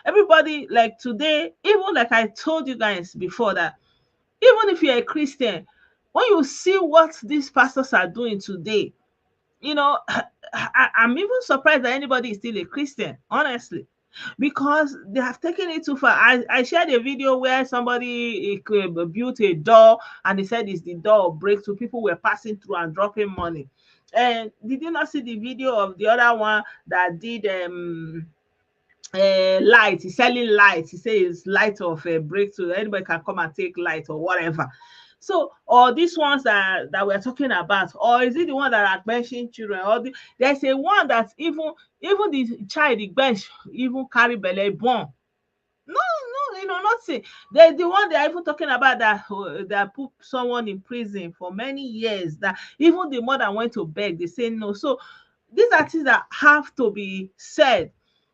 Everybody, like today, even like I told you guys before, that even if you're a Christian, when you see what these pastors are doing today, I'm even surprised that anybody is still a Christian, honestly, because they have taken it too far. I shared a video where somebody built a door and they said it's the door of breakthrough. People were passing through and dropping money. And did you not see the video of the other one that did light? He's selling light. He says it's light of a breakthrough. Anybody can come and take light or whatever. So, or these ones that we're talking about, or is it the one that are mentioning children? Or there's a one that even the child, the bench, even carry belly born. No, nothing. The one they are even talking about that put someone in prison for many years, that even the mother went to beg, they say no. So these are things that have to be said,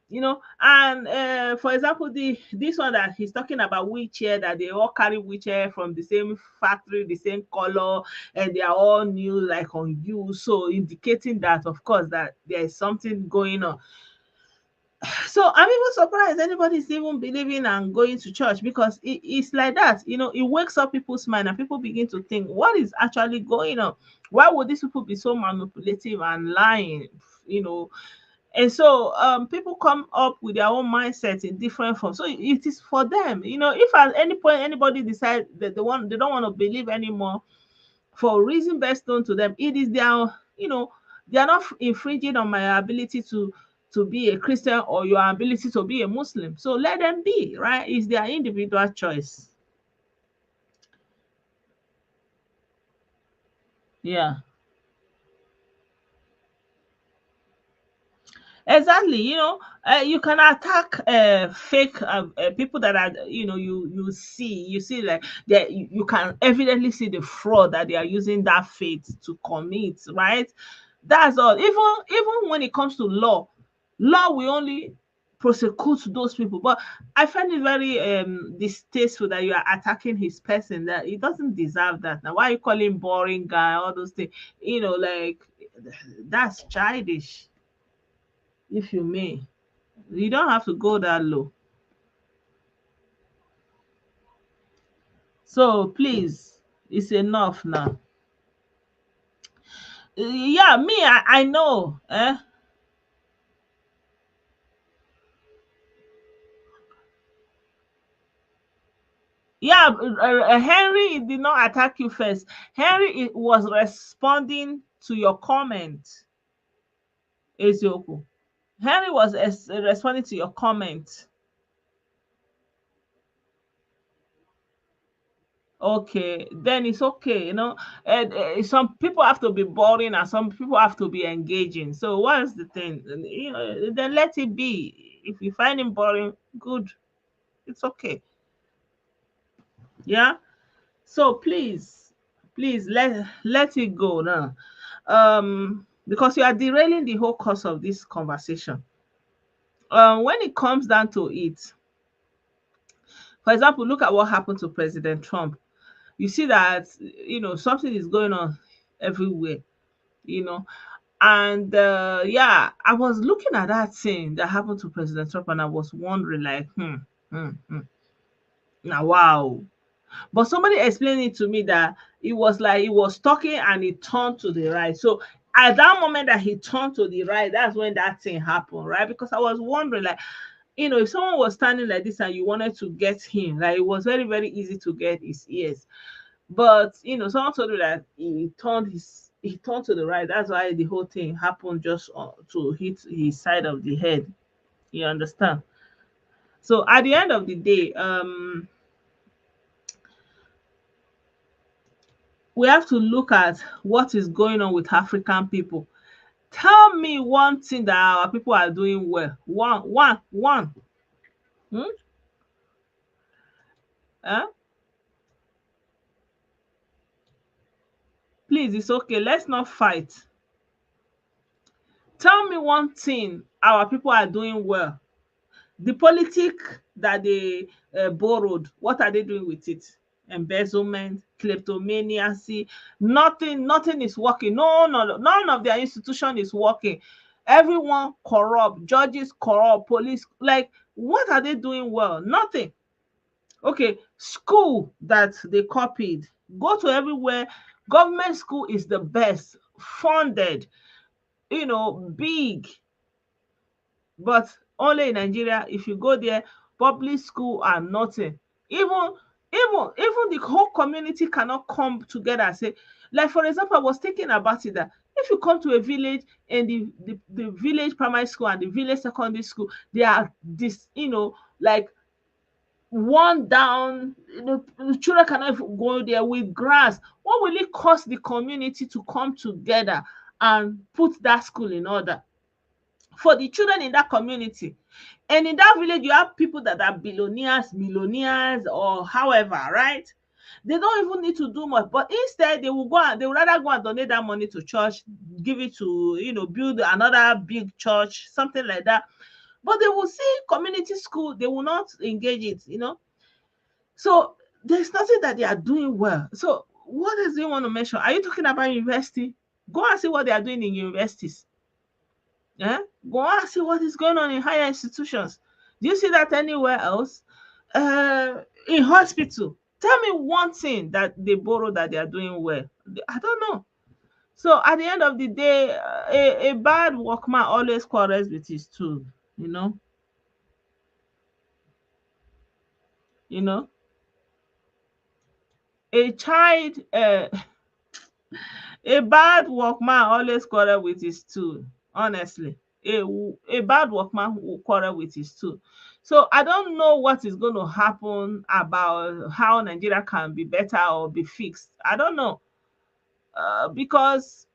and for example, this one that he's talking about, wheelchair, that they all carry wheelchair from the same factory, the same color, and they are all new, like on you, so indicating that, of course, that there is something going on. So I'm even surprised anybody's even believing and going to church, because it's like that. It wakes up people's mind and people begin to think, what is actually going on? Why would these people be so manipulative and lying? And so people come up with their own mindset in different forms. So it is for them. If at any point anybody decides that they don't want to believe anymore for a reason best known to them, it is their, they are not infringing on my ability to be a Christian or your ability to be a Muslim. So let them be, right? It's their individual choice. Yeah. Exactly. You can attack fake people that are, you see like that. You can evidently see the fraud that they are using that faith to commit, right? That's all. Even when it comes to law will only prosecute those people. But I find it very distasteful that you are attacking his person, that he doesn't deserve that. Now, why are you calling him boring guy, all those things? Like, that's childish, if you may. You don't have to go that low. So please, it's enough now. Yeah, me, I know. Yeah, Henry did not attack you first. Henry was responding to your comment, Ezioku. Henry was responding to your comment. Okay, then it's okay, And some people have to be boring and some people have to be engaging. So what's the thing? Then let it be. If you find him boring, good. It's okay. Yeah. So please let it go now. Because you are derailing the whole course of this conversation. When it comes down to it, for example, look at what happened to President Trump. You see that something is going on everywhere, you know. And yeah, I was looking at that thing that happened to President Trump, and I was wondering, like, now wow. But somebody explained it to me that it was like he was talking and he turned to the right. So at that moment that he turned to the right, that's when that thing happened, right? Because I was wondering, like, if someone was standing like this and you wanted to get him, like, it was very, very easy to get his ears. But someone told me that he turned to the right. That's why the whole thing happened, just to hit his side of the head. You understand? So at the end of the day, we have to look at what is going on with African people. Tell me one thing that our people are doing well. One. Hmm? Huh? Please, it's okay. Let's not fight. Tell me one thing our people are doing well. The politic that they borrowed, what are they doing with it? Embezzlement, kleptomania. See, nothing is working. None of their institution is working. Everyone corrupt, judges corrupt, police. Like, what are they doing well? Nothing. Okay, school that they copied. Go to everywhere. Government school is the best, funded, big. But only in Nigeria, if you go there, public school are nothing. Even the whole community cannot come together and say, like, for example, I was thinking about it, that if you come to a village and the village primary school and the village secondary school, they are this, like, one down, the children cannot even go there with grass. What will it cost the community to come together and put that school in order for the children in that community? And in that village, you have people that are billionaires, millionaires, or however, right? They don't even need to do much, but instead they will rather go and donate that money to church, give it to, build another big church, something like that. But they will see community school, they will not engage it. So there's nothing that they are doing well. So what else do you want to mention? Are you talking about university? Go and see what they are doing in universities. Yeah, go and see what is going on in higher institutions. Do you see that anywhere else? In hospital, tell me one thing that they borrow that they are doing well. I don't know. So at the end of the day, a bad workman always quarrels with his tool. You know. A child, a bad workman always quarrel with his tool. Honestly, a bad workman will quarrel with his tool. So I don't know what is going to happen about how Nigeria can be better or be fixed. I don't know, because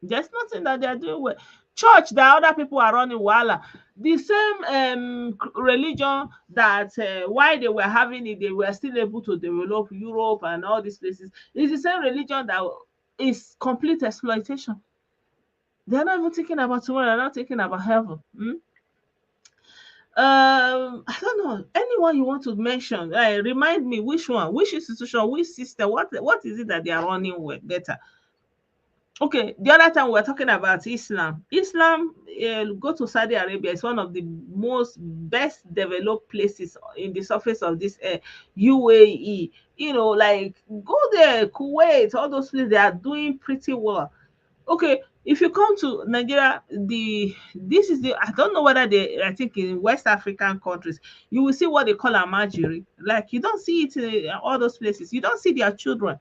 there's nothing that they are doing well. Church that other people are running, wala, the same religion that while they were having it, they were still able to develop Europe and all these places. It's the same religion that is complete exploitation. They're not even thinking about tomorrow. They're not thinking about heaven. I don't know, anyone you want to mention. Remind me, which one, which institution, which system, what is it that they are running with better? Okay, the other time we were talking about Islam. Islam, go to Saudi Arabia. It's one of the most best developed places in the surface of this UAE. You know, like go there, Kuwait, all those places, they are doing pretty well. Okay, if you come to Nigeria, this is the, I don't know whether they, I think in West African countries, you will see what they call amajiri. Like you don't see it in all those places. You don't see their children.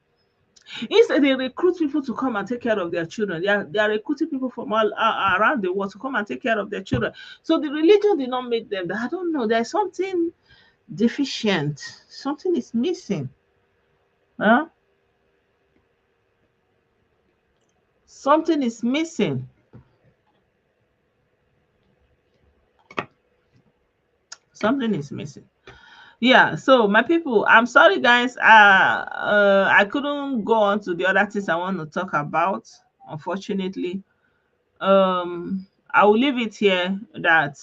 Instead, they recruit people to come and take care of their children. They are recruiting people from all around the world to come and take care of their children. So the religion did not make them. I don't know. There's something deficient. Something is missing. Huh? Something is missing. Something is missing. Yeah, so my people, I'm sorry guys, I couldn't go on to the other things I want to talk about, unfortunately. I will leave it here that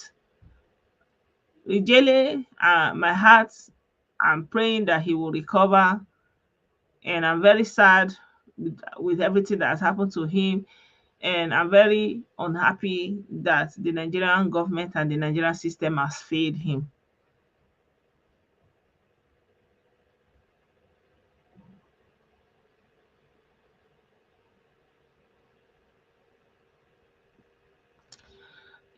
Ijele, my heart, I'm praying that he will recover, and I'm very sad with everything that has happened to him, and I'm very unhappy that the Nigerian government and the Nigerian system has failed him.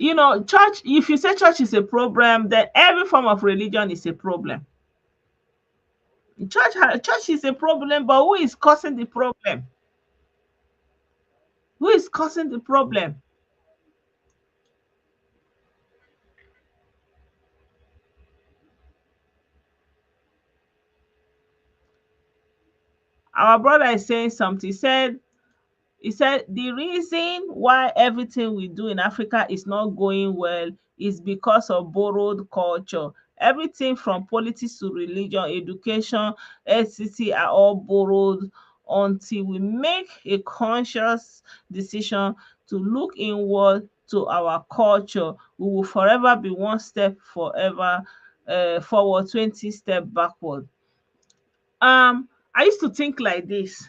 You know, church, if you say church is a problem, then every form of religion is a problem. Church is a problem, but who is causing the problem? Who is causing the problem? Our brother is saying something. He said the reason why everything we do in Africa is not going well is because of borrowed culture. Everything from politics to religion, education, etc. are all borrowed. Until we make a conscious decision to look inward to our culture, we will forever be one step forever forward, 20 step backward. I used to think like this.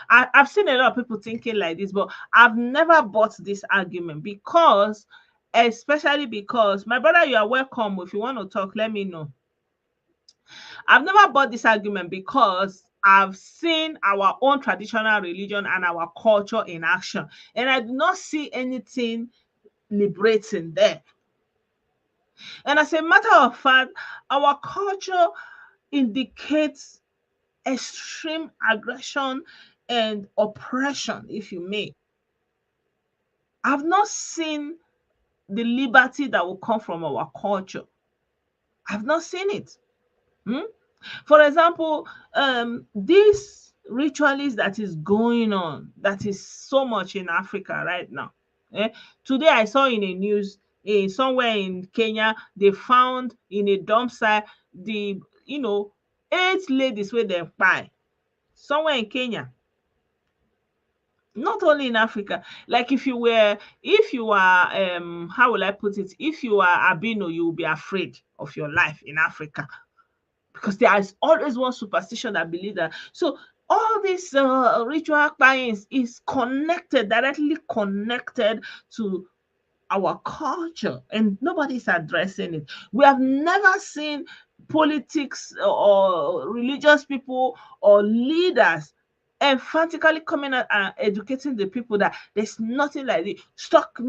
I've seen a lot of people thinking like this, but I've never bought this argument, because especially because, my brother, you are welcome. If you want to talk, let me know. I've never bought this argument because I've seen our own traditional religion and our culture in action, and I do not see anything liberating there. And as a matter of fact, our culture indicates extreme aggression and oppression, if you may. I've not seen the liberty that will come from our culture. I've not seen it. For example, this ritualist that is going on, that is so much in Africa right now. Today I saw in a news, somewhere in Kenya, they found in a dump site the 8 ladies where they buy somewhere in Kenya. Not only in Africa. Like if you are how will I put it, if you are albino, you will be afraid of your life in Africa, because there is always one superstition that believe that. So all this ritual clients is directly connected to our culture, and nobody's addressing it. We have never seen politics or religious people or leaders emphatically coming out and educating the people that there's nothing like the stock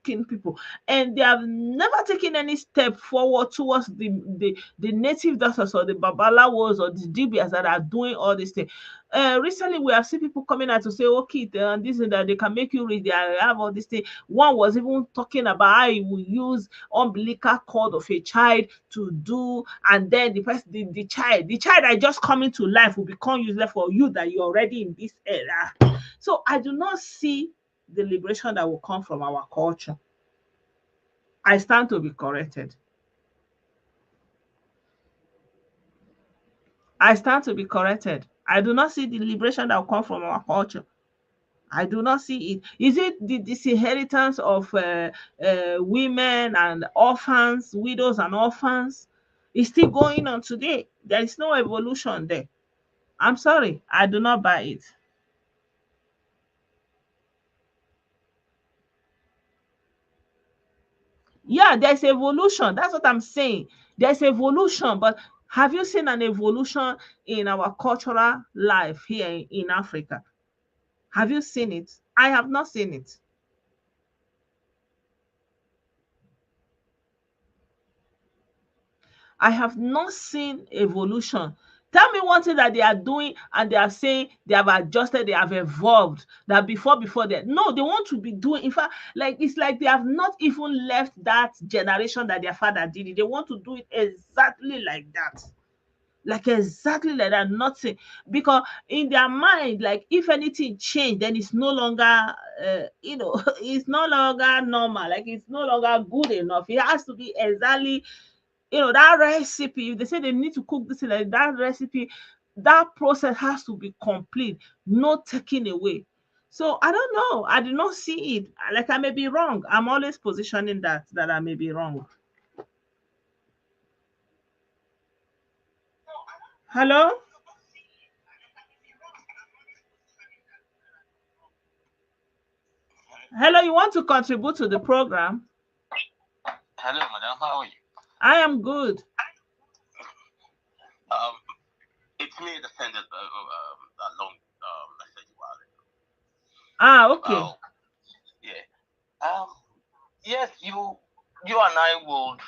killing people, and they have never taken any step forward towards the native doctors or the babalawos or the DBS that are doing all these things. Recently we have seen people coming out to say, okay, this and that, they can make you rich, they have all these things. One was even talking about how you will use umbilical cord of a child to do, and then the child that just coming to life will become useless for you that you're already in this era. So I do not see the liberation that will come from our culture. I stand to be corrected. I stand to be corrected. I do not see the liberation that will come from our culture. I do not see it. Is it the disinheritance of women and orphans, widows and orphans? It's still going on today. There is no evolution there. I'm sorry, I do not buy it. Yeah, there's evolution. That's what I'm saying. There's evolution, but have you seen an evolution in our cultural life here in Africa? Have you seen it? I have not seen it. I have not seen evolution. Tell me one thing that they are doing and they are saying they have adjusted, they have evolved. That before that, no, they want to be doing. In fact, like it's like they have not even left that generation that their father did it. They want to do it exactly like that. Like exactly like that, nothing. Because in their mind, like if anything changed, then it's no longer, it's no longer normal. Like it's no longer good enough. It has to be exactly, that recipe. They say they need to cook this, like that recipe, that process has to be complete, no taking away. So I don't know. I did not see it. Like I may be wrong. I'm always positioning that I may be wrong. Hello? Hello, you want to contribute to the program? Hello, madam. How are you? I am good. It's me that sent a long message about it. Okay. Yeah. Yes, you and I would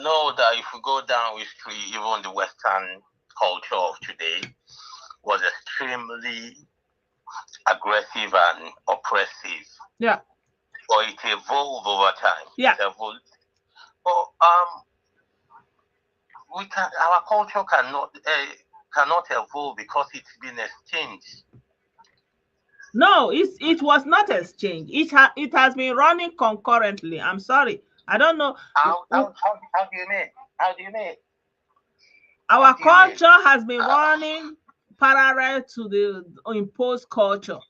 know that if we go down history, even the Western culture of today was extremely aggressive and oppressive. Yeah. But it evolved over time. Yeah. It evolved. But our culture cannot evolve because it's been exchanged. No, it was not exchanged. It has been running concurrently. I'm sorry. I don't know. How do you mean? How do you mean? Our culture has been running parallel to the imposed culture.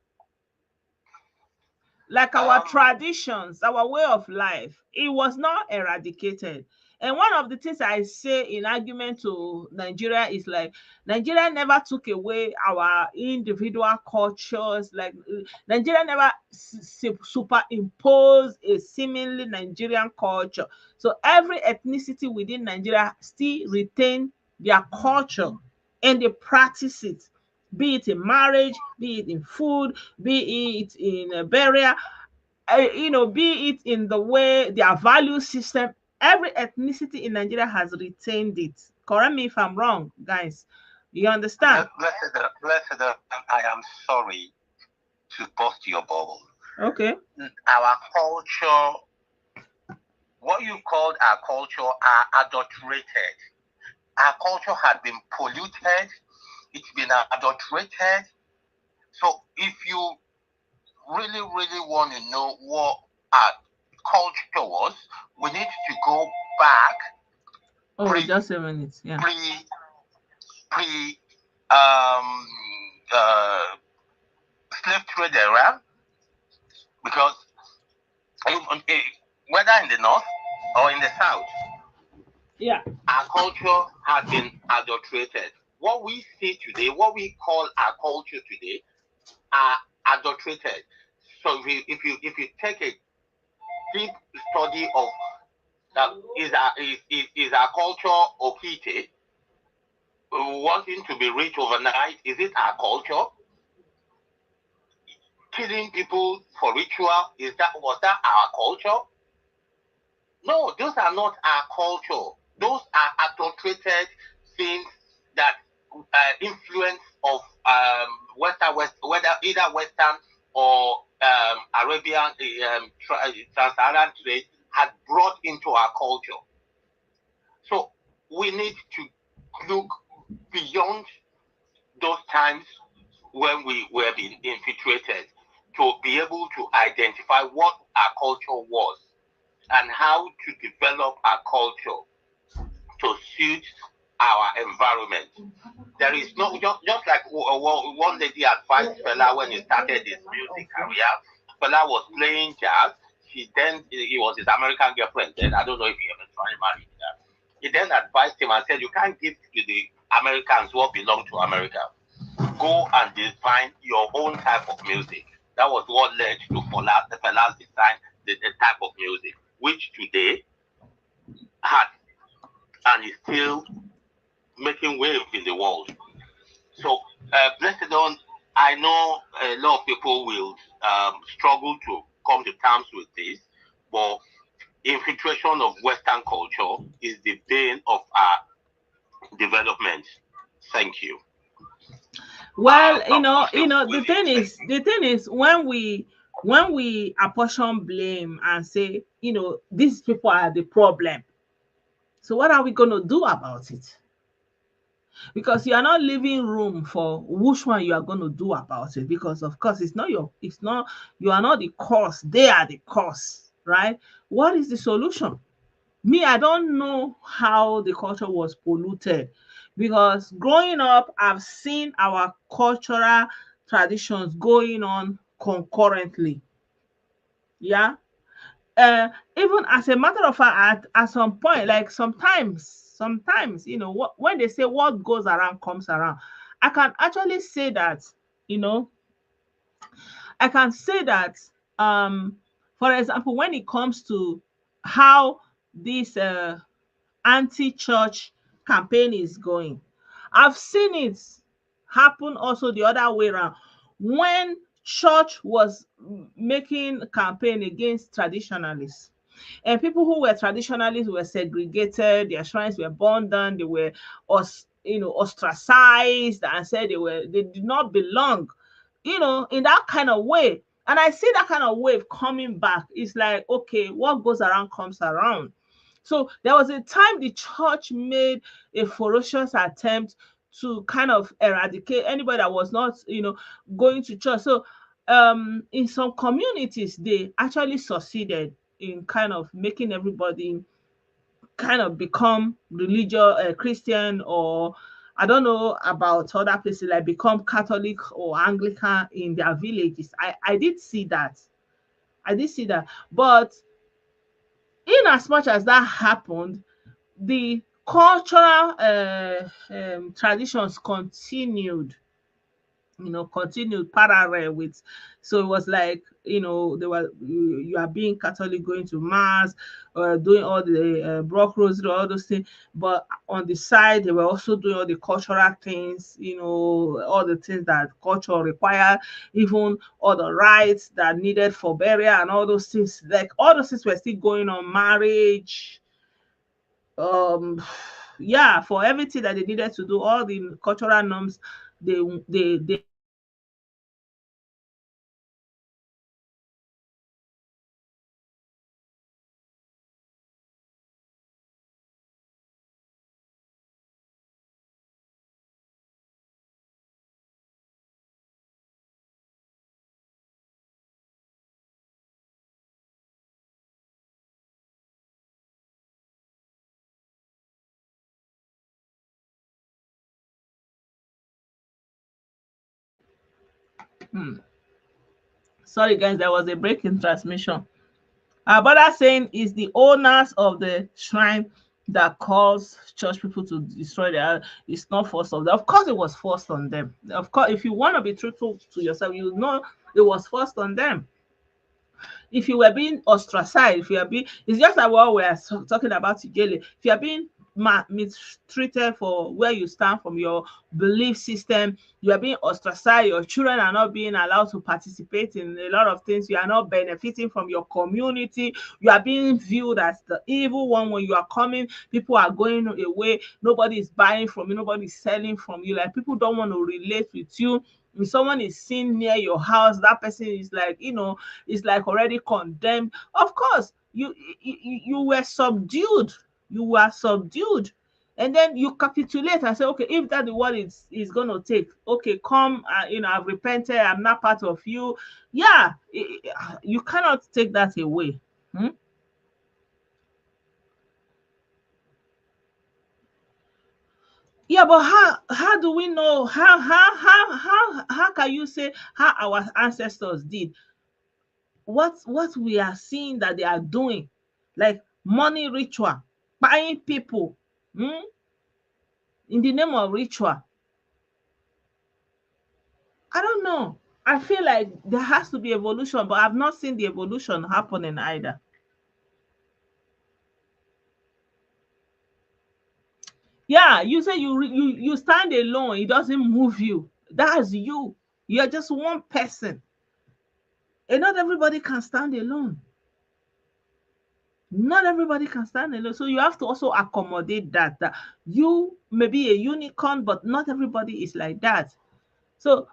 Like our traditions, our way of life, it was not eradicated. And one of the things I say in argument to Nigeria is like Nigeria never took away our individual cultures. Like Nigeria never superimposed a seemingly Nigerian culture. So every ethnicity within Nigeria still retain their culture and they practice it, be it in marriage, be it in food, be it in burial, be it in the way their value system. Every ethnicity in Nigeria has retained it. Correct me if I'm wrong, guys. You understand? Blessed, I am sorry to burst your bubble. Okay. Our culture, what you called our culture, are adulterated. Our culture has been polluted. It's been adulterated. So if you really want to know what our culture was, we need to go back. Just a minute. Yeah. Slave trade era, because whether in the north or in the south, yeah, our culture has been adulterated. What we see today, what we call our culture today, are adulterated. So if you take a deep study of that, is our culture okay? Wanting to be rich overnight, is it our culture? Killing people for ritual, was that our culture? No, those are not our culture. Those are adulterated things that influence of whether either Western or Arabian trans-Saharan trade had brought into our culture. So we need to look beyond those times when we were being infiltrated to be able to identify what our culture was and how to develop our culture to suit our environment. There is no, just like one lady advised Fela when he started his music career. Fela was playing jazz. He was his American girlfriend then. I don't know if he eventually married her. He then advised him and said, you can't give to the Americans what belong to America. Go and define your own type of music. That was what led to Fela's design the type of music. which today had and is still making waves in the world. So, Blessed Dawn, I know a lot of people will struggle to come to terms with this, but infiltration of Western culture is the bane of our development. Thank you. Well, the thing is when we apportion blame and say, these people are the problem. So what are we going to do about it? Because you are not leaving room for which one you are going to do about it. Because of course you are not the cause, they are the cause, right? What is the solution? Me, I don't know how the culture was polluted, because growing up, I've seen our cultural traditions going on concurrently. Yeah. Even as a matter of fact, at some point, like sometimes, when they say what goes around comes around, I can actually say that, I can say that, for example, when it comes to how this anti-church campaign is going, I've seen it happen also the other way around. When church was making campaign against traditionalists, and people who were traditionalists were segregated, their shrines were burned down, they were ostracized and said they did not belong, in that kind of way. And I see that kind of wave coming back. It's like, okay, what goes around comes around. So there was a time the church made a ferocious attempt to kind of eradicate anybody that was not, going to church. So in some communities, they actually succeeded in kind of making everybody kind of become religious, Christian, or I don't know about other places, like become Catholic or Anglican in their villages. I did see that. But in as much as that happened, the cultural traditions continued parallel with. So it was like, they were, you are being Catholic, going to mass, doing all the Brock Rosary, all those things, but on the side they were also doing all the cultural things, all the things that culture required, even all the rites that needed for burial and all those things. Like all those things were still going on, marriage, yeah, for everything that they needed to do, all the cultural norms, they sorry guys, there was a break in transmission. Our brother saying is the owners of the shrine that caused church people to destroy their. It's not forced on them. Of course, it was forced on them. Of course, if you want to be truthful to yourself, you know it was forced on them. If you were being ostracized, if you are being, it's just like what we are talking about today. If you are being mistreated for where you stand from your belief system, you are being ostracized, your children are not being allowed to participate in a lot of things, you are not benefiting from your community, you are being viewed as the evil one. When you are coming, people are going away, nobody is buying from you, nobody is selling from you, like people don't want to relate with you. If someone is seen near your house, that person is like, is like already condemned. Of course, you were subdued. You were subdued. And then you capitulate and say, okay, if that's what is going to take, okay, come, I've repented, I'm not part of you. Yeah, you cannot take that away. Yeah, but how do we know, how can you say how our ancestors did what we are seeing that they are doing, like money ritual, buying people in the name of ritual? I don't know. I feel like there has to be evolution, but I've not seen the evolution happening either. Yeah, you say you stand alone, it doesn't move you. That's you. You're just one person. And not everybody can stand alone. Not everybody can stand alone. So you have to also accommodate that you may be a unicorn, but not everybody is like that. So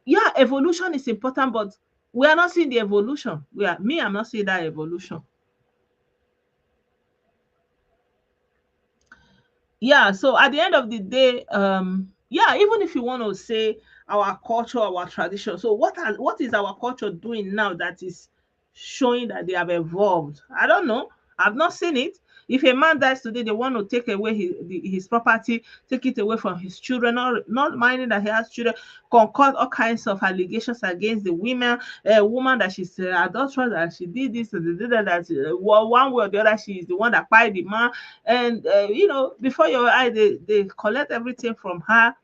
yeah, evolution is important, but we are not seeing the evolution. I'm not seeing that evolution. Yeah, so at the end of the day, yeah, even if you want to say our culture, our tradition, so what is our culture doing now that is showing that they have evolved? I don't know. I've not seen it. If a man dies today, they want to take away his property, take it away from his children, not minding that he has children, concoct all kinds of allegations against the women, woman that she's adulterous, that she did this, that one way or the other, she is the one that fired the man. And before your eye, they collect everything from her,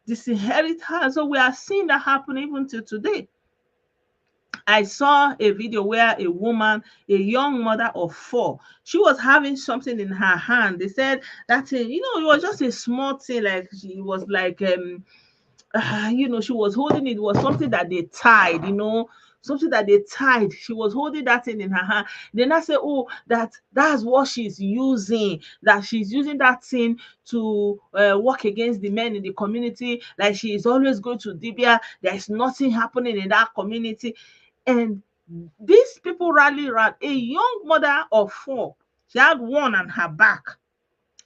disinherit her. So we are seeing that happen even to today. I saw a video where a woman, a young mother of 4, she was having something in her hand. They said that thing, it was just a small thing, like she was like she was holding it. It was something that they tied, something that they tied. She was holding that thing in her hand. Then I said, oh, that's what she's using. That she's using that thing to work against the men in the community. Like she is always going to Dibia. There's nothing happening in that community. And these people rally around a young mother of 4. She had one on her back.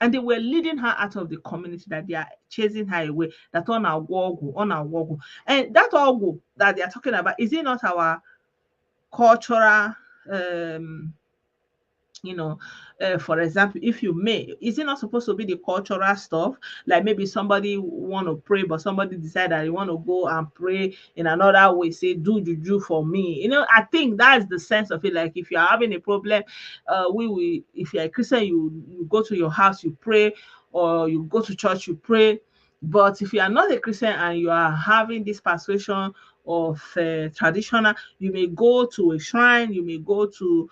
And they were leading her out of the community, that they are chasing her away, that on our wogu. And that ogu that they are talking about, is it not our cultural, for example, if you may, is it not supposed to be the cultural stuff? Like maybe somebody want to pray, but somebody decide that they want to go and pray in another way, say, do juju for me. I think that's the sense of it. Like if you're having a problem, if you're a Christian, you go to your house, you pray, or you go to church, you pray. But if you are not a Christian and you are having this persuasion of traditional, you may go to a shrine, you may go to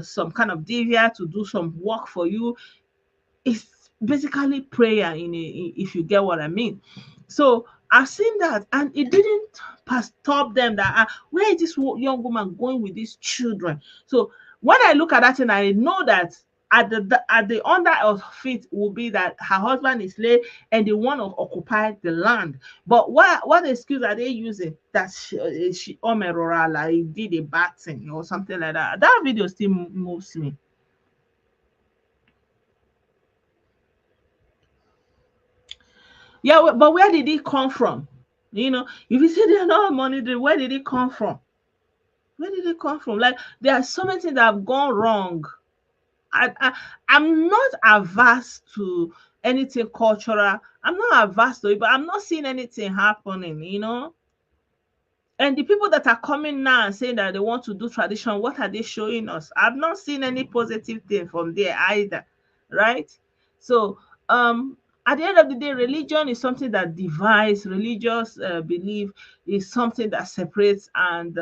some kind of divya to do some work for you. It's basically prayer if you get what I mean. So I've seen that, and it didn't stop them that where is this young woman going with these children? So when I look at that, and I know that at the under of it will be that her husband is late and they want to occupy the land. But what excuse are they using? That she like did a bad thing or something like that. That video still moves me. Yeah, but where did it come from? If you say they're not money, where did it come from? Where did it come from? Like there are so many things that have gone wrong. I'm not averse to anything cultural. I'm not averse to it, but I'm not seeing anything happening, And the people that are coming now and saying that they want to do tradition, what are they showing us? I've not seen any positive thing from there either, right? So, at the end of the day, religion is something that divides. Religious belief is something that separates and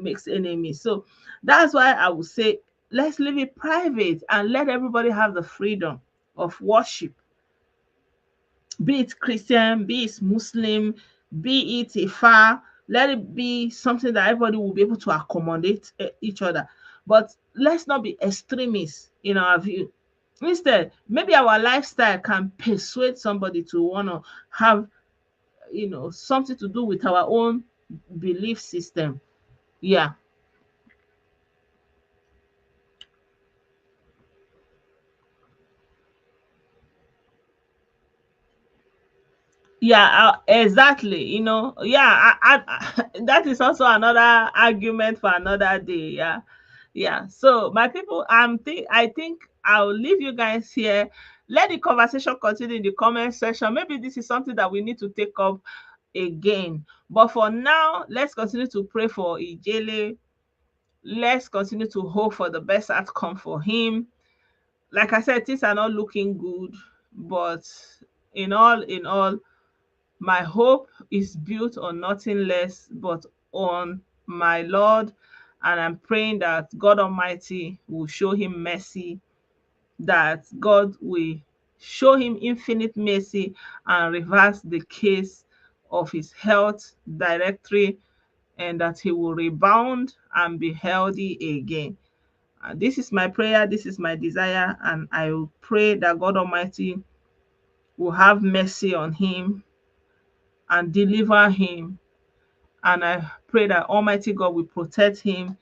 makes enemies. So that's why I would say let's leave it private and let everybody have the freedom of worship. Be it Christian, be it Muslim, be it Ifa, let it be something that everybody will be able to accommodate each other. But let's not be extremists in our view. Instead, maybe our lifestyle can persuade somebody to want to have, something to do with our own belief system. Yeah. Yeah, exactly. Yeah, that is also another argument for another day. Yeah, yeah. So, my people, I think I'll leave you guys here. Let the conversation continue in the comment section. Maybe this is something that we need to take up again. But for now, let's continue to pray for Ijele. Let's continue to hope for the best outcome for him. Like I said, things are not looking good, but in all, my hope is built on nothing less but on my Lord, and I'm praying that God Almighty will show him mercy, that God will show him infinite mercy and reverse the case of his health directory, and that he will rebound and be healthy again. This is my prayer, this is my desire, and I will pray that God Almighty will have mercy on him and deliver him. And I pray that Almighty God will protect him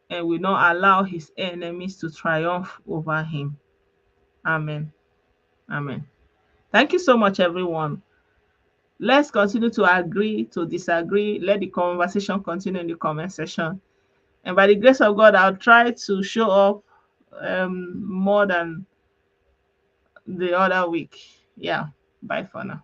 and will not allow his enemies to triumph over him. Amen. Amen. Thank you so much, everyone. Let's continue to agree, to disagree. Let the conversation continue in the comment section. And by the grace of God, I'll try to show up more than the other week. Yeah. Bye for now.